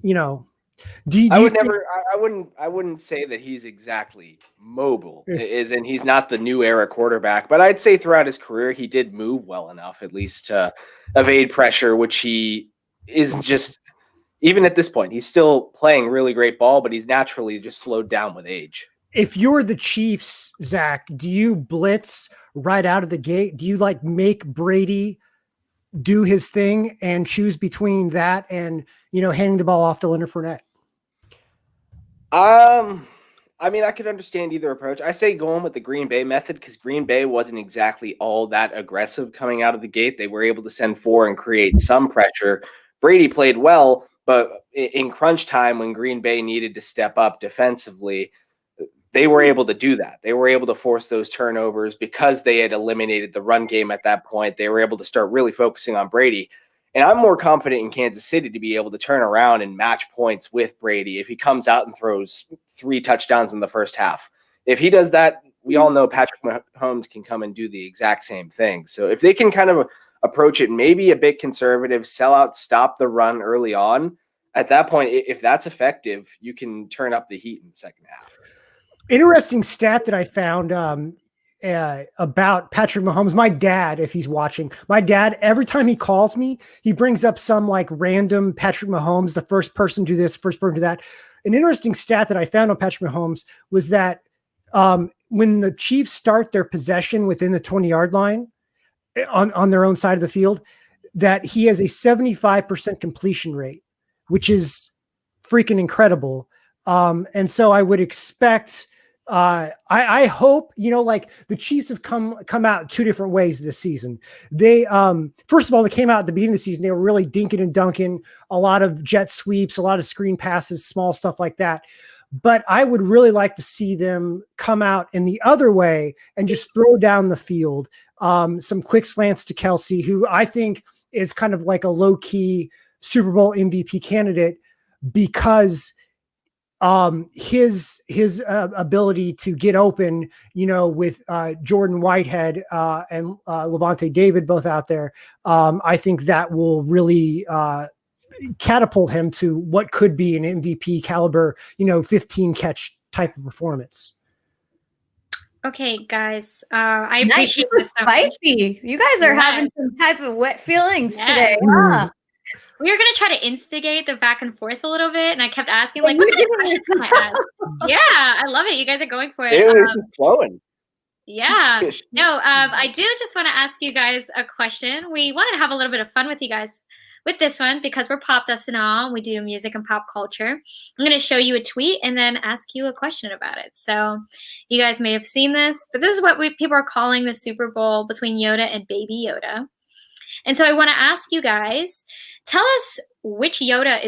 I wouldn't say that he's exactly mobile, as in he's not the new era quarterback, but I'd say throughout his career he did move well enough at least to evade pressure, which he is just, even at this point, he's still playing really great ball, but he's naturally just slowed down with age.
If you're the Chiefs, Zach, do you blitz right out of the gate? Do you like make Brady do his thing and choose between that and, handing the ball off to Leonard Fournette?
I mean, I could understand either approach. I say going with the Green Bay method because Green Bay wasn't exactly all that aggressive coming out of the gate. They were able to send four and create some pressure. Brady played well, but in crunch time when Green Bay needed to step up defensively, they were able to do that. They were able to force those turnovers because they had eliminated the run game at that point. They were able to start really focusing on Brady. And I'm more confident in Kansas City to be able to turn around and match points with Brady if he comes out and throws 3 touchdowns in the first half. If he does that, we all know Patrick Mahomes can come and do the exact same thing. So if they can kind of approach it maybe a bit conservative, sell out, stop the run early on, at that point, if that's effective, you can turn up the heat in the second half.
Interesting stat that I found about Patrick Mahomes. My dad, if he's watching, every time he calls me, he brings up some like random Patrick Mahomes, the first person to do this, first person to that. An interesting stat that I found on Patrick Mahomes was that when the Chiefs start their possession within the 20-yard line on their own side of the field, that he has a 75% completion rate, which is freaking incredible. And so I would expect, I hope, like the Chiefs have come out 2 different ways this season. They, first of all, they came out at the beginning of the season. They were really dinking and dunking, a lot of jet sweeps, a lot of screen passes, small stuff like that. But I would really like to see them come out in the other way and just throw down the field. Some quick slants to Kelsey, who I think is kind of like a low key Super Bowl MVP candidate because his ability to get open, with Jordan Whitehead and Levante David both out there, I think that will really catapult him to what could be an MVP caliber, 15 catch type of performance.
Okay, guys, I appreciate
this. Spicy. You guys are having some type of wet feelings today.
Wow. We were going to try to instigate the back and forth a little bit, and I kept asking, what kind of questions can I ask? Yeah, I love it. You guys are going for it.
It was flowing.
Yeah. No, I do just want to ask you guys a question. We wanted to have a little bit of fun with you guys with this one because we're Popdust and all. We do music and pop culture. I'm going to show you a tweet and then ask you a question about it. So you guys may have seen this, but this is what people are calling the Super Bowl between Yoda and Baby Yoda. And so I want to ask you guys, tell us which Yoda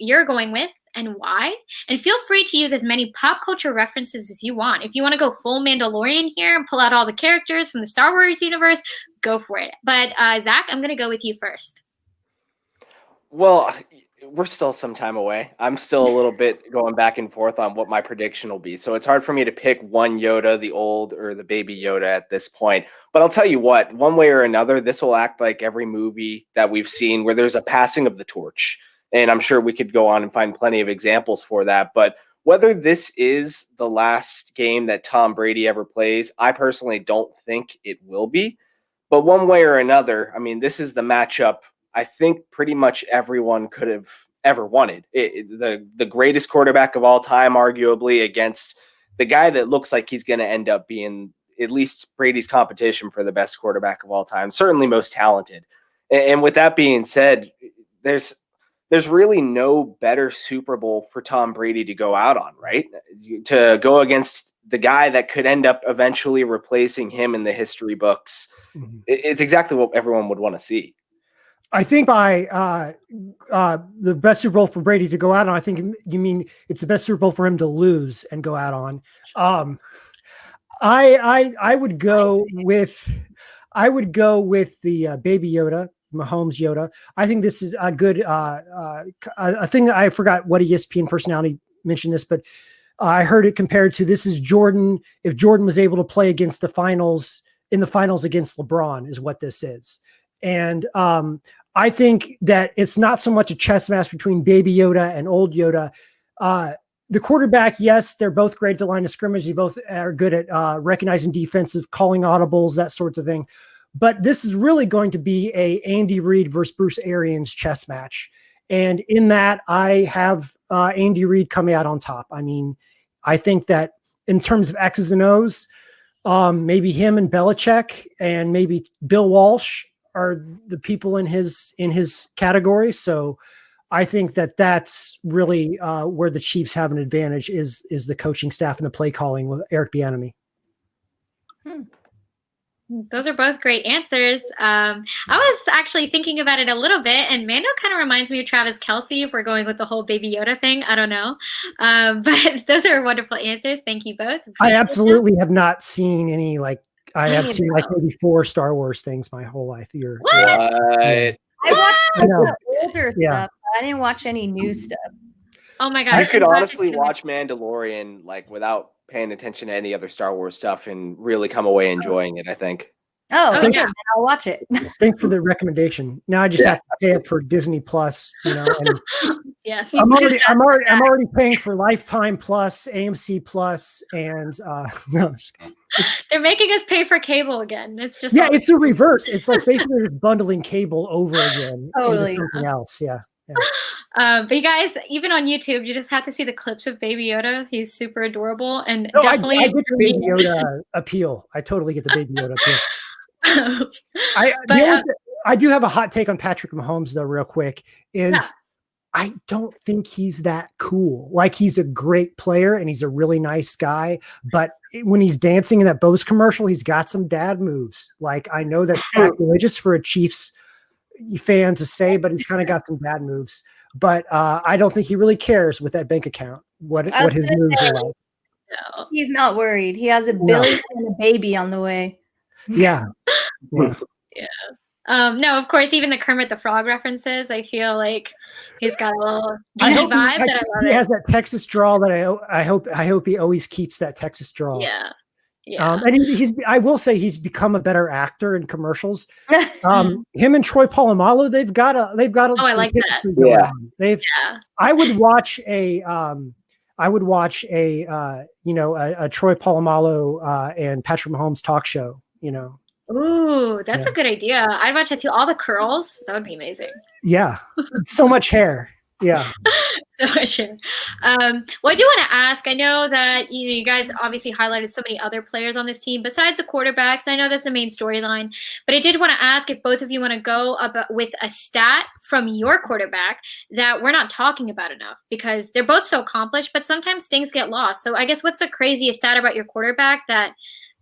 you're going with, and why. And feel free to use as many pop culture references as you want. If you want to go full Mandalorian here and pull out all the characters from the Star Wars universe, go for it. But Zach, I'm going to go with you first.
Well, we're still some time away. I'm still a little bit going back and forth on what my prediction will be. So it's hard for me to pick one Yoda, the old or the baby Yoda at this point. But I'll tell you what, one way or another, this will act like every movie that we've seen where there's a passing of the torch. And I'm sure we could go on and find plenty of examples for that. But whether this is the last game that Tom Brady ever plays, I personally don't think it will be. But one way or another, I mean, this is the matchup I think pretty much everyone could have ever wanted. The greatest quarterback of all time, arguably, against the guy that looks like he's going to end up being at least Brady's competition for the best quarterback of all time, certainly most talented. And with that being said, there's really no better Super Bowl for Tom Brady to go out on, right? To go against the guy that could end up eventually replacing him in the history books. Mm-hmm. It's exactly what everyone would want to see.
I think by the best Super Bowl for Brady to go out on, I think you mean it's the best Super Bowl for him to lose and go out on. I would go with the baby Yoda, Mahomes Yoda. I think this is a good a thing. I forgot what ESPN personality mentioned this, but I heard it compared to this is Jordan. If Jordan was able to play against the finals against LeBron, is what this is. And I think that it's not so much a chess match between baby Yoda and old Yoda. The quarterback, yes, they're both great at the line of scrimmage. They both are good at recognizing defensive, calling audibles, that sort of thing. But this is really going to be a Andy Reid versus Bruce Arians chess match. And in that, I have Andy Reid coming out on top. I mean, I think that in terms of X's and O's, maybe him and Belichick and maybe Bill Walsh are the people in his category. So I think that that's really where the Chiefs have an advantage is the coaching staff and the play calling with Eric Bieniemy.
Those are both great answers. I was actually thinking about it a little bit, and Mando kind of reminds me of Travis Kelce if we're going with the whole baby Yoda thing. I don't know. But those are wonderful answers. Thank you both.
I absolutely have not seen any, I have seen maybe 4 Star Wars things my whole life.
What?
I watched the older stuff. I didn't watch any new stuff.
Oh my gosh.
You could honestly watch Mandalorian without paying attention to any other Star Wars stuff and really come away enjoying it, I think.
Oh, yeah. I'll watch it.
Thanks for the recommendation. Now I just have to pay up for Disney Plus, and
yes.
I'm already paying for Lifetime Plus, AMC Plus, and no,
they're making us pay for cable again. It's just
it's a reverse. It's like basically just bundling cable over again
totally.
into something else. Yeah.
But you guys, even on YouTube, you just have to see the clips of Baby Yoda. He's super adorable and
no,
definitely.
I get the Baby Yoda appeal. I totally get the Baby Yoda appeal. I do have a hot take on Patrick Mahomes though, real quick. I don't think he's that cool. He's a great player and he's a really nice guy, but when he's dancing in that Bose commercial, he's got some dad moves. I know that's sacrilegious for a Chiefs fan to say, but he's kind of got some bad moves. But I don't think he really cares with that bank account what his moves are like.
No. He's not worried. He has $1 billion and a baby on the way.
Yeah.
No, of course, even the Kermit the Frog references, I feel like he's got a little vibe that I love.
He has that Texas drawl that I hope he always keeps that Texas drawl.
Yeah.
And I will say he's become a better actor in commercials. Him and Troy Polamalu, they've got a
I like that.
I would watch a Troy Polamalu and Patrick Mahomes talk show,
Ooh, that's a good idea. I'd watch it too. All the curls, that would be amazing.
Yeah. So much hair. Yeah.
So much hair. Well, I do want to ask, I know that you guys obviously highlighted so many other players on this team besides the quarterbacks. I know that's the main storyline, but I did want to ask if both of you want to go with a stat from your quarterback that we're not talking about enough because they're both so accomplished, but sometimes things get lost. So I guess what's the craziest stat about your quarterback that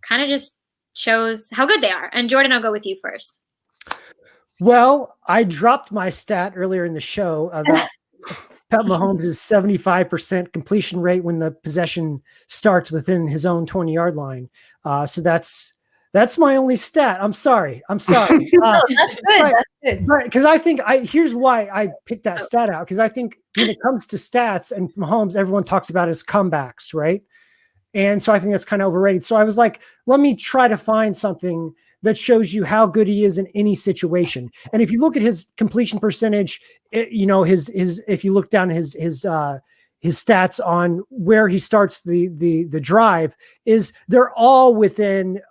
kind of just shows how good they are? And Jordan, I'll go with you first.
Well, I dropped my stat earlier in the show about Pat Mahomes' 75% completion rate when the possession starts within his own 20-yard line. So that's my only stat. I'm sorry.
No, that's good. That's good.
But because I think here's why I picked that stat out, because I think when it comes to stats and Mahomes, everyone talks about his comebacks, right? And so I think that's kind of overrated. So I was like, let me try to find something that shows you how good he is in any situation. And if you look at his completion percentage, if you look down his stats on where he starts the drive, is they're all within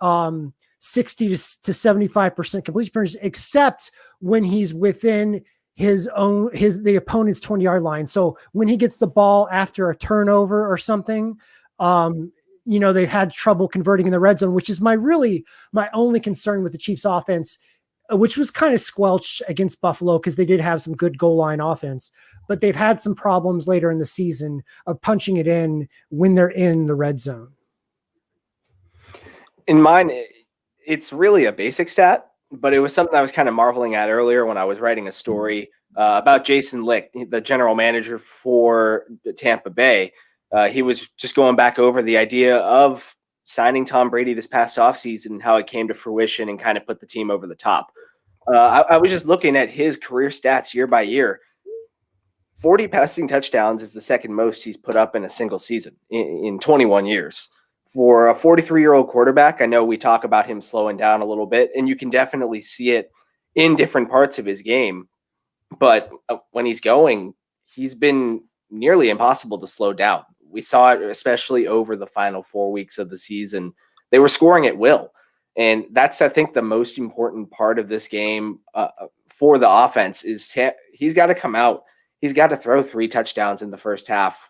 60 to 75% completion percentage, except when he's within the opponent's 20-yard line. So when he gets the ball after a turnover or something, they've had trouble converting in the red zone, which is my only concern with the Chiefs offense, which was kind of squelched against Buffalo because they did have some good goal line offense, but they've had some problems later in the season of punching it in when they're in the red zone.
In mine, it's really a basic stat, but it was something I was kind of marveling at earlier when I was writing a story about Jason Licht, the general manager for Tampa Bay. He was just going back over the idea of signing Tom Brady this past offseason and how it came to fruition and kind of put the team over the top. I was just looking at his career stats year by year. 40 passing touchdowns is the second most he's put up in a single season in 21 years. For a 43-year-old quarterback, I know we talk about him slowing down a little bit, and you can definitely see it in different parts of his game. But when he's going, he's been nearly impossible to slow down. We saw it especially over the final 4 weeks of the season. They were scoring at will. And that's, I think, the most important part of this game for the offense is he's got to come out. He's got to throw 3 touchdowns in the first half.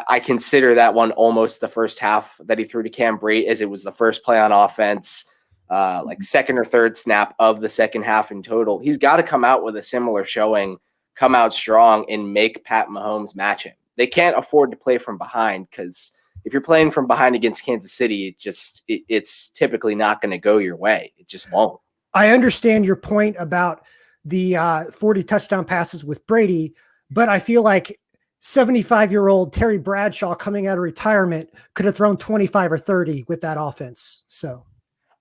I consider that one almost the first half that he threw to Cam Brate, as it was the first play on offense, like second or third snap of the second half in total. He's got to come out with a similar showing, come out strong, and make Pat Mahomes match him. They can't afford to play from behind, because if you're playing from behind against Kansas City, it's typically not going to go your way. It just won't.
I understand your point about the 40 touchdown passes with Brady, but I feel like 75-year-old Terry Bradshaw coming out of retirement could have thrown 25 or 30 with that offense. So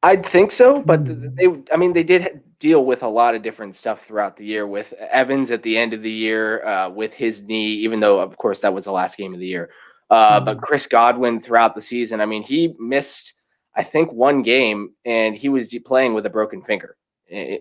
I'd think so, but they did deal with a lot of different stuff throughout the year, with Evans at the end of the year with his knee, even though, of course, that was the last game of the year. But Chris Godwin throughout the season, he missed, I think, one game, and he was playing with a broken finger.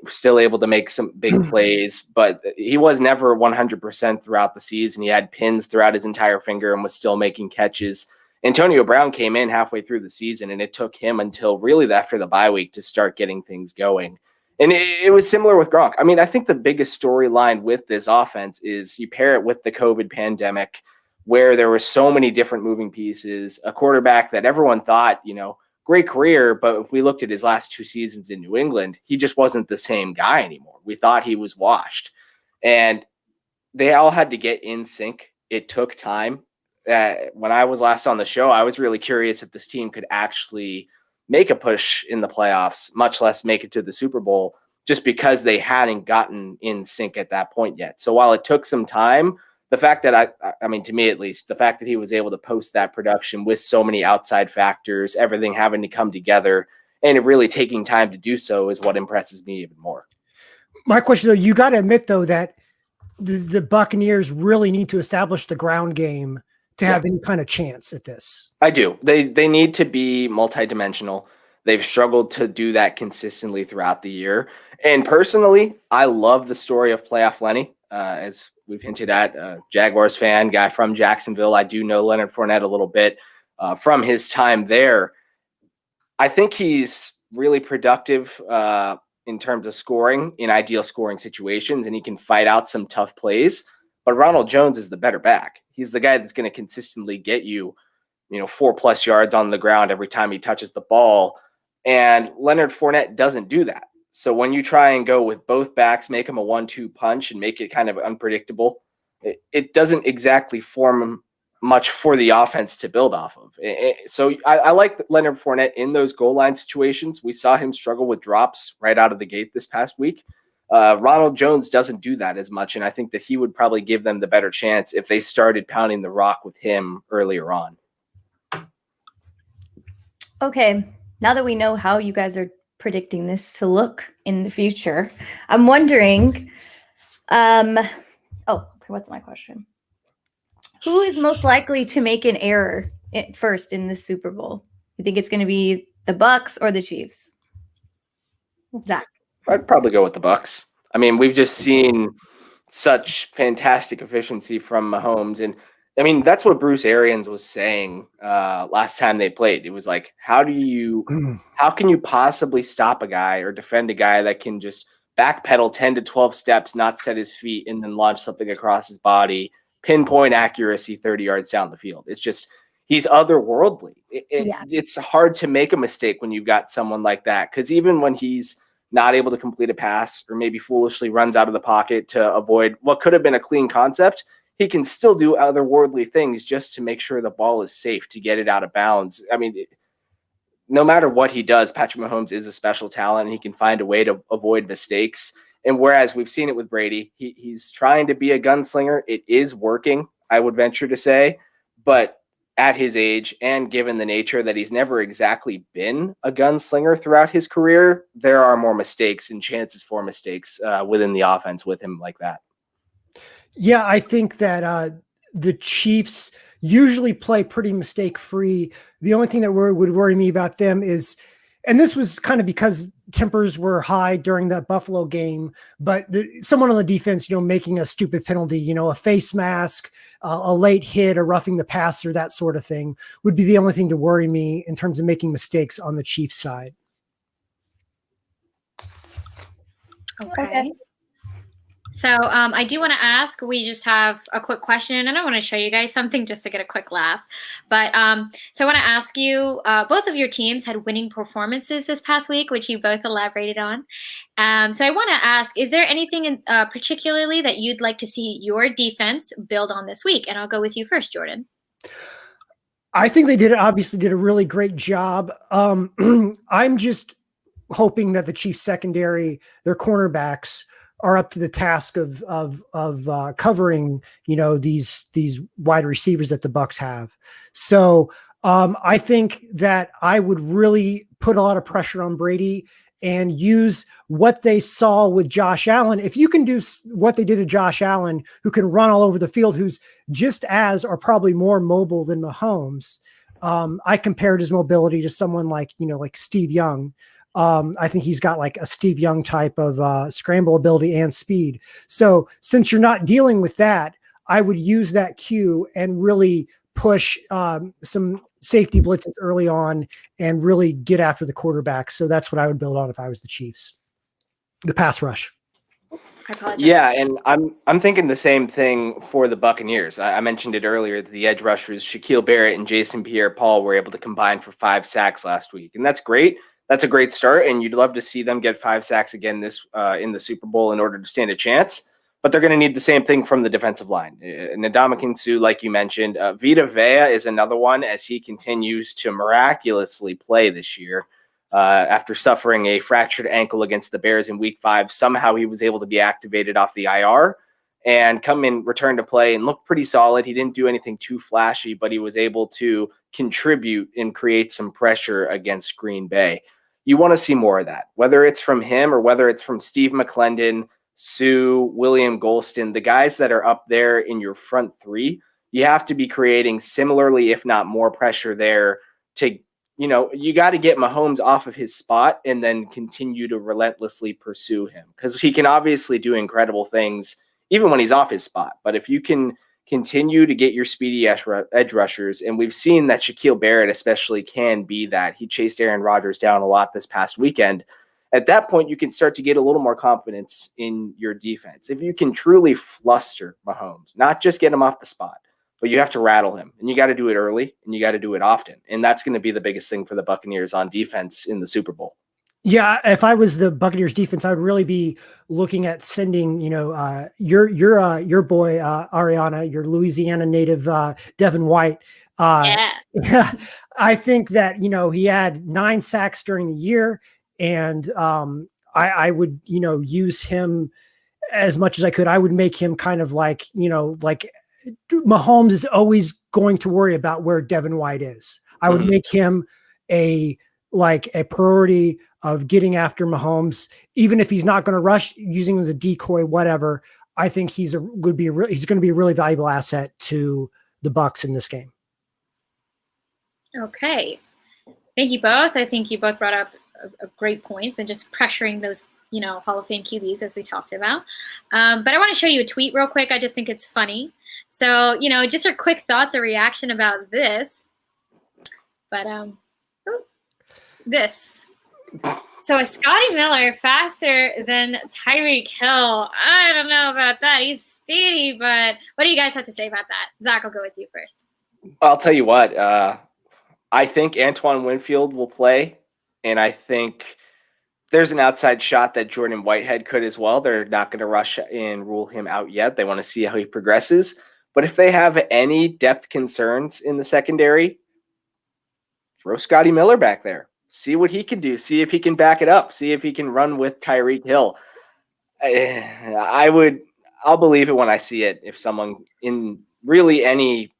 Still able to make some big plays, but he was never 100% throughout the season. He had pins throughout his entire finger and was still making catches. Antonio Brown came in halfway through the season, and it took him until really after the bye week to start getting things going. And it was similar with Gronk. I think the biggest storyline with this offense is you pair it with the COVID pandemic, where there were so many different moving pieces, a quarterback that everyone thought, great career, but if we looked at his last 2 seasons in New England, he just wasn't the same guy anymore. We thought he was washed. And they all had to get in sync. It took time. When I was last on the show, I was really curious if this team could actually make a push in the playoffs, much less make it to the Super Bowl, just because they hadn't gotten in sync at that point yet. So while it took some time, the fact that to me at least, the fact that he was able to post that production with so many outside factors, everything having to come together, and it really taking time to do so is what impresses me even more.
My question, though, you got to admit, though, that the Buccaneers really need to establish the ground game to have any kind of chance at this.
I do. They need to be multidimensional. They've struggled to do that consistently throughout the year. And personally, I love the story of Playoff Lenny. As we've hinted at, Jaguars fan, guy from Jacksonville. I do know Leonard Fournette a little bit from his time there. I think he's really productive in terms of scoring in ideal scoring situations, and he can fight out some tough plays. But Ronald Jones is the better back. He's the guy that's going to consistently get you, 4+ yards on the ground every time he touches the ball. And Leonard Fournette doesn't do that. So when you try and go with both backs, make them a 1-2 punch and make it kind of unpredictable, it doesn't exactly form much for the offense to build off of. So I like Leonard Fournette in those goal line situations. We saw him struggle with drops right out of the gate this past week. Ronald Jones doesn't do that as much, and I think that he would probably give them the better chance if they started pounding the rock with him earlier on.
Okay, now that we know how you guys are predicting this to look in the future, I'm wondering, what's my question? Who is most likely to make an error first in the Super Bowl? You think it's going to be the Bucs or the Chiefs? Zach?
I'd probably go with the Bucs. I mean, we've just seen such fantastic efficiency from Mahomes, and I mean that's what Bruce Arians was saying last time they played. It was like, how can you possibly stop a guy or defend a guy that can just backpedal 10 to 12 steps, not set his feet, and then launch something across his body, pinpoint accuracy 30 yards down the field? It's just, he's otherworldly. It's hard to make a mistake when you've got someone like that, because even when he's not able to complete a pass or maybe foolishly runs out of the pocket to avoid what could have been a clean concept, he can still do otherworldly things just to make sure the ball is safe to get it out of bounds. I mean, no matter what he does, Patrick Mahomes is a special talent, and he can find a way to avoid mistakes. And whereas we've seen it with Brady, he's trying to be a gunslinger. It is working, I would venture to say, but at his age and given the nature that he's never exactly been a gunslinger throughout his career, there are more mistakes and chances for mistakes within the offense with him like that.
Yeah, I think that the Chiefs usually play pretty mistake-free. The only thing that would worry me about them is, and this was kind of because tempers were high during that Buffalo game, but someone on the defense, making a stupid penalty, a face mask, a late hit, or roughing the passer, that sort of thing would be the only thing to worry me in terms of making mistakes on the Chiefs side.
Okay. So I do want to ask, we just have a quick question, and I want to show you guys something just to get a quick laugh. But so I want to ask you, both of your teams had winning performances this past week, which you both elaborated on. So I want to ask, is there anything particularly that you'd like to see your defense build on this week? And I'll go with you first, Jordan.
I think they obviously did a really great job. I'm just hoping that the Chiefs secondary, their cornerbacks, are up to the task of covering, these wide receivers that the Bucs have. So I think that I would really put a lot of pressure on Brady and use what they saw with Josh Allen. If you can do what they did to Josh Allen, who can run all over the field, who's just as or probably more mobile than Mahomes, I compared his mobility to someone like Steve Young. I think he's got like a Steve Young type of scramble ability and speed. So since you're not dealing with that, I would use that cue and really push some safety blitzes early on and really get after the quarterback. So that's what I would build on if I was the Chiefs. The pass rush.
Yeah, and I'm thinking the same thing for the Buccaneers. I mentioned it earlier, the edge rushers, Shaquille Barrett and Jason Pierre-Paul, were able to combine for 5 sacks last week. And that's great. That's a great start, and you'd love to see them get 5 sacks again this in the Super Bowl in order to stand a chance. But they're going to need the same thing from the defensive line. Ndamukong Suh, like you mentioned, Vita Vea is another one as he continues to miraculously play this year. After suffering a fractured ankle against the Bears in Week 5, somehow he was able to be activated off the IR and return to play and look pretty solid. He didn't do anything too flashy, but he was able to contribute and create some pressure against Green Bay. You want to see more of that, whether it's from him or whether it's from Steve McClendon, Sue, William Golston, the guys that are up there in your front three. You have to be creating similarly, if not more pressure there to, you got to get Mahomes off of his spot and then continue to relentlessly pursue him, because he can obviously do incredible things even when he's off his spot. But if you can continue to get your speedy edge rushers, and we've seen that Shaquille Barrett especially can be that. He chased Aaron Rodgers down a lot this past weekend. At that point, you can start to get a little more confidence in your defense. If you can truly fluster Mahomes, not just get him off the spot, but you have to rattle him, and you got to do it early, and you got to do it often. And that's going to be the biggest thing for the Buccaneers on defense in the Super Bowl.
Yeah, if I was the Buccaneers defense, I would really be looking at sending, your boy Aryanna, your Louisiana native Devin White. Yeah, I think that he had 9 sacks during the year, and I would, use him as much as I could. I would make him kind of like, like Mahomes is always going to worry about where Devin White is. I would make him a priority of getting after Mahomes, even if he's not going to rush, using him as a decoy, whatever. I think he's going to be a really valuable asset to the Bucs in this game.
Okay. Thank you both. I think you both brought up a great points and just pressuring those, Hall of Fame QBs as we talked about. But I want to show you a tweet real quick. I just think it's funny. So, just your quick thoughts or reaction about this. But this. So is Scotty Miller faster than Tyreek Hill? I don't know about that. He's speedy, but what do you guys have to say about that? Zach, I'll go with you first.
I'll tell you what. I think Antoine Winfield will play, and I think there's an outside shot that Jordan Whitehead could as well. They're not going to rush and rule him out yet. They want to see how he progresses. But if they have any depth concerns in the secondary, throw Scotty Miller back there. See what he can do. See if he can back it up. See if he can run with Tyreek Hill. I'll believe it when I see it. If someone in really any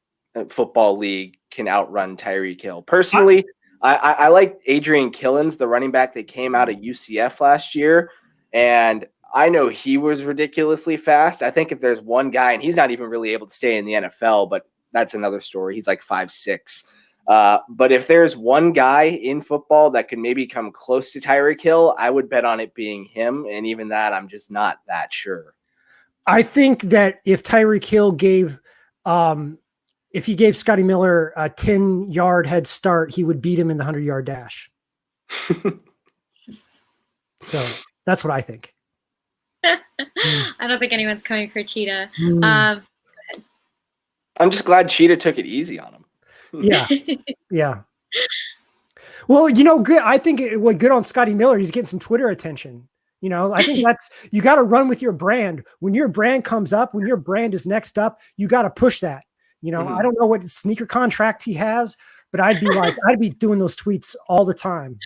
football league can outrun Tyreek Hill. Personally, I like Adrian Killins, the running back that came out of UCF last year. And I know he was ridiculously fast. I think if there's one guy, and he's not even really able to stay in the NFL, but that's another story. He's like 5'6". But if there's one guy in football that could maybe come close to Tyreek Hill, I would bet on it being him. And even that, I'm just not that sure.
I think that if Tyreek Hill gave Scotty Miller a 10-yard head start, he would beat him in the 100-yard dash. So that's what I think.
I don't think anyone's coming for Cheetah.
I'm just glad Cheetah took it easy on him.
Yeah. Yeah. Well, good. I think good on Scotty Miller. He's getting some Twitter attention. I think you got to run with your brand. When your brand comes up, when your brand is next up, you got to push that. I don't know what sneaker contract he has, but I'd be doing those tweets all the time.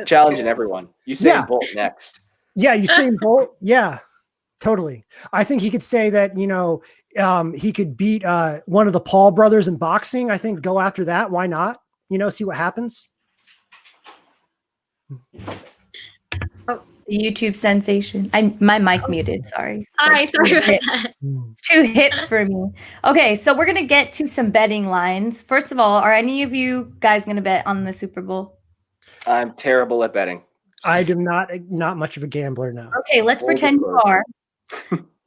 Challenging everyone. Usain Bolt next.
Yeah. Usain Bolt. Yeah, totally. I think he could say that, he could beat one of the Paul brothers in boxing. I think go after that. Why not? See what happens.
Oh, the YouTube sensation. My mic muted. Sorry.
Hi, sorry about that.
It's too hip for me. Okay, so we're gonna get to some betting lines. First of all, are any of you guys gonna bet on the Super Bowl?
I'm terrible at betting.
I do not much of a gambler now.
Okay, let's pretend you are.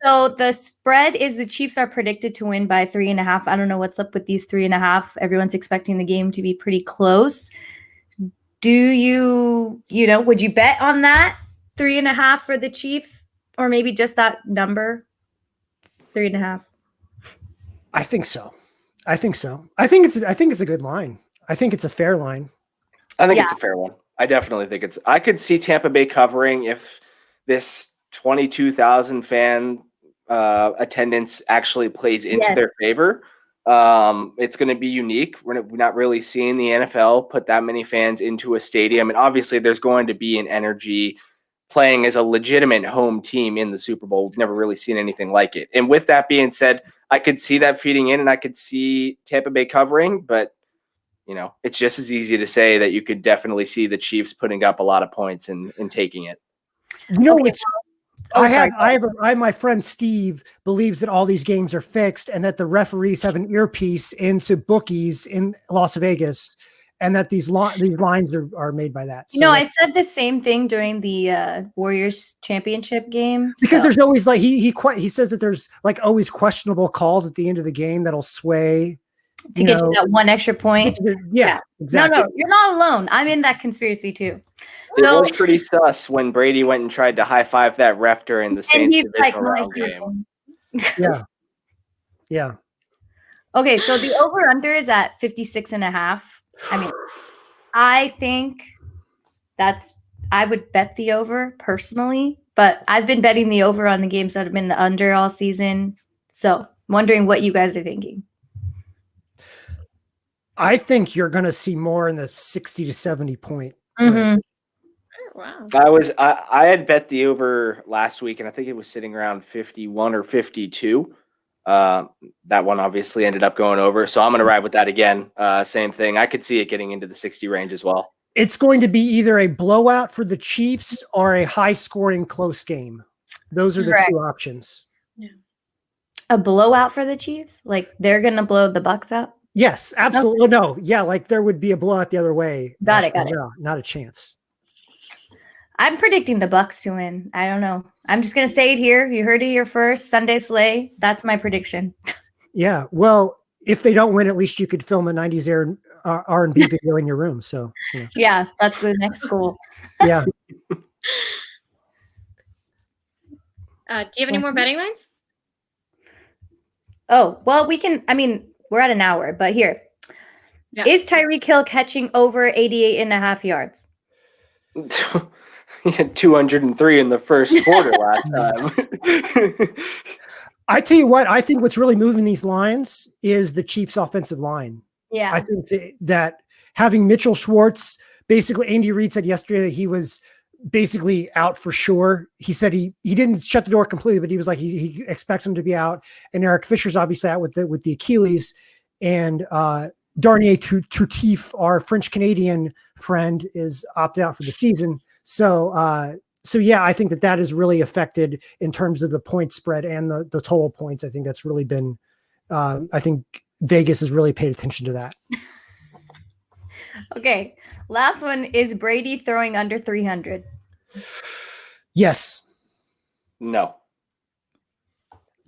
So the spread is the Chiefs are predicted to win by 3.5. I don't know what's up with these 3.5. Everyone's expecting the game to be pretty close. Do would you bet on that 3.5 for the Chiefs, or maybe just that number 3.5?
I think so. I think it's a good line. I think it's a fair line.
I think it's a fair one. I definitely think I could see Tampa Bay covering if this 22,000 fan attendance actually plays into their favor. It's going to be unique. We're not really seeing the NFL put that many fans into a stadium. And obviously there's going to be an energy playing as a legitimate home team in the Super Bowl. We've never really seen anything like it. And with that being said, I could see that feeding in and I could see Tampa Bay covering, but it's just as easy to say that you could definitely see the Chiefs putting up a lot of points and taking it.
My friend Steve believes that all these games are fixed and that the referees have an earpiece into bookies in Las Vegas, and that these lines are made by that. So
I said the same thing during the Warriors championship game
because there's always he says that there's always questionable calls at the end of the game that'll sway
to get to that one extra point.
Yeah, exactly.
No, you're not alone. I'm in that conspiracy too.
It was pretty sus when Brady went and tried to high five that ref during the Saints divisional round game.
Yeah.
Okay, so the over under is at 56.5. I mean, I think I would bet the over personally, but I've been betting the over on the games that have been the under all season. So I'm wondering what you guys are thinking.
I think you're going to see more in the 60 to 70 point.
Mm-hmm.
Wow.
I had bet the over last week, and I think it was sitting around 51 or 52. That one obviously ended up going over, so I'm going to ride with that again. Same thing. I could see it getting into the 60 range as well.
It's going to be either a blowout for the Chiefs or a high-scoring close game. Those are the two options.
Yeah.
A blowout for the Chiefs? Like they're going to blow the Bucs out?
Yes, absolutely. No, yeah, like there would be a blowout the other way.
Got it.
No, not a chance.
I'm predicting the Bucs to win. I don't know. I'm just going to say it here. You heard it here first. Sunday Slay. That's my prediction.
Yeah. Well, if they don't win, at least you could film a 90s R&B video in your room. So
yeah, that's the next goal.
Yeah.
Do you have any more betting lines?
Oh, well, we can. I mean, we're at an hour, but here.
Yeah.
Is Tyreek Hill catching over 88.5 yards?
He had 203 in the first quarter last time.
I tell you what, I think what's really moving these lines is the Chiefs' offensive line.
Yeah.
I think that having Mitchell Schwartz, basically Andy Reid said yesterday that he was basically out for sure. He said he didn't shut the door completely, but he was like, he expects him to be out. And Eric Fisher's obviously out with the Achilles, and Darnier Toutif, our French Canadian friend, is opted out for the season. So yeah, I think that has really affected in terms of the point spread and the total points. I think that's really been, I think Vegas has really paid attention to that.
Okay. Last one is Brady throwing under 300.
Yes.
No.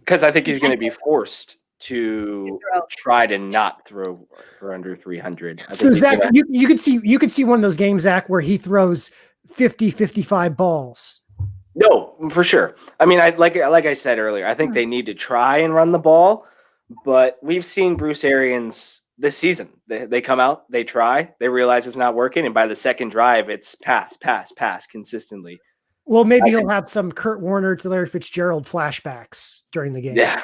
Because I think he's going to be forced to try to not throw for under 300.
So Zach, you could see one of those games, Zach, where he throws 50, 55 balls.
No, for sure. I mean, like I said earlier, I think they need to try and run the ball, but we've seen Bruce Arians this season. They come out, they try, they realize it's not working, and by the second drive, it's pass consistently.
Well, maybe he'll have some Kurt Warner to Larry Fitzgerald flashbacks during the game.
Yeah.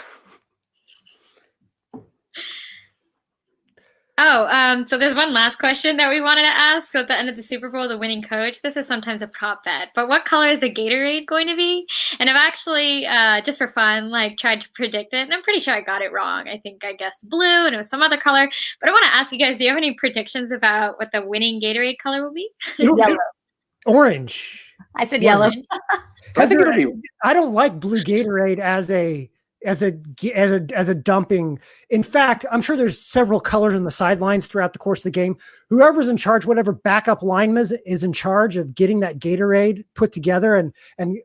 Oh, so there's one last question that we wanted to ask. So at the end of the Super Bowl, the winning coach, this is sometimes a prop bet, but what color is the Gatorade going to be? And I've actually, just for fun, like tried to predict it, and I'm pretty sure I got it wrong. I think I guessed blue, and it was some other color. But I want to ask you guys, do you have any predictions about what the winning Gatorade color will be?
Yellow.
Orange.
I said yellow.
I don't like blue Gatorade as a dumping. In fact, I'm sure there's several colors on the sidelines throughout the course of the game. Whoever's in charge, whatever backup lineman is in charge of getting that Gatorade put together and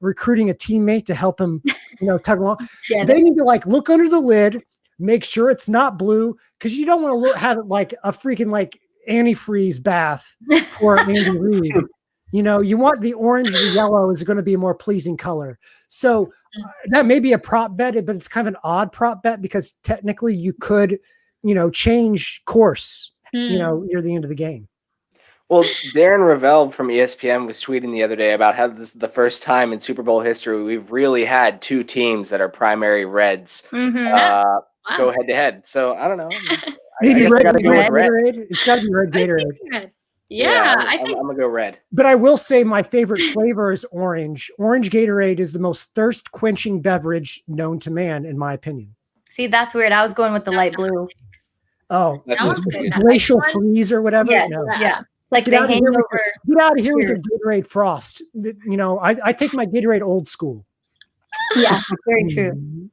recruiting a teammate to help him, tug along.
Yeah,
they need to look under the lid, make sure it's not blue, because you don't want to have it like a freaking antifreeze bath for Andy Reid. You want the orange, the yellow is going to be a more pleasing color. So that may be a prop bet, but it's kind of an odd prop bet because technically you could, change course, near the end of the game.
Well, Darren Ravel from ESPN was tweeting the other day about how this is the first time in Super Bowl history we've really had two teams that are primary reds go head to head. So I don't know.
Maybe
red
Gatorade. It's got to be red Gatorade.
Yeah,
I'm gonna go red.
But I will say my favorite flavor is orange. Orange Gatorade is the most thirst quenching beverage known to man, in my opinion.
See, that's weird. I was going with the light blue.
Oh,
that one's good.
Glacial freeze or whatever.
Yes,
no.
Yeah. It's like
Get
the
out of here with your Gatorade Frost. I take my Gatorade old school.
Yeah, very true.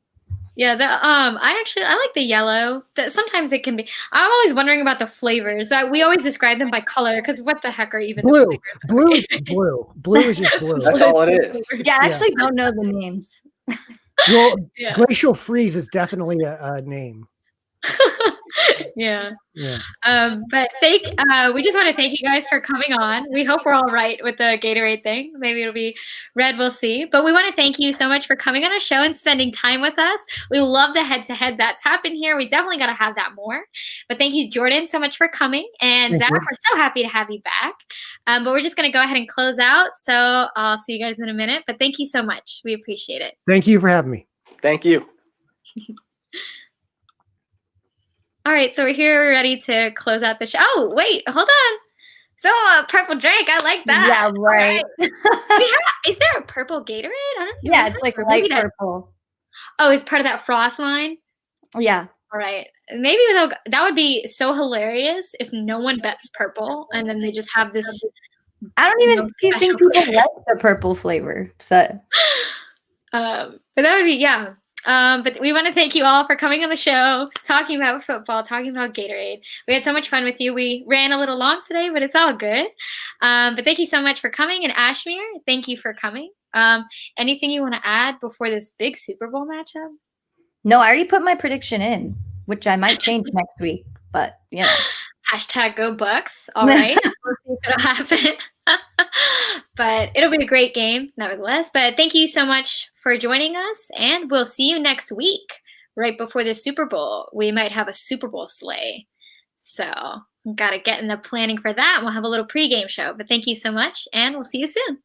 Yeah, I like the yellow. Sometimes it can be. I'm always wondering about the flavors. We always describe them by color because what the heck are even
blue?
The flavors?
Blue is just blue. Blue is just blue.
That's all it is.
Yeah, I actually don't know the names.
Well, Glacial Freeze is definitely a name.
Yeah. But we just want to thank you guys for coming on. We hope we're all right with the Gatorade thing. Maybe it'll be red, we'll see. But we want to thank you so much for coming on our show and spending time with us. We love the head-to-head that's happened here. We definitely got to have that more. But thank you, Jordan, so much for coming. And Zach, we're so happy to have you back. But we're just going to go ahead and close out. So I'll see you guys in a minute. But thank you so much. We appreciate it.
Thank you for having me.
Thank you.
All right, so we're ready to close out the show. Oh, wait, hold on. So purple drink. I like that.
Yeah, right.
Is there a purple Gatorade? I don't know.
Yeah, it's like light purple.
Oh, it's part of that Frost line?
Yeah.
All right. Maybe that would be so hilarious if no one bets purple and then they just have this.
I don't even think people like the purple flavor. So,
but that would be, yeah. But we want to thank you all for coming on the show, talking about football, talking about Gatorade. We had so much fun with you. We ran a little long today, but it's all good. But thank you so much for coming. And Ashmere, thank you for coming. Anything you want to add before this big Super Bowl matchup?
No, I already put my prediction in, which I might change next week. But, you know.
Hashtag go Bucks. All right. We'll see if it'll happen. But it'll be a great game, nevertheless. But thank you so much for joining us, and we'll see you next week, right before the Super Bowl. We might have a Super Bowl sleigh. So got to get in the planning for that. We'll have a little pregame show. But thank you so much, and we'll see you soon.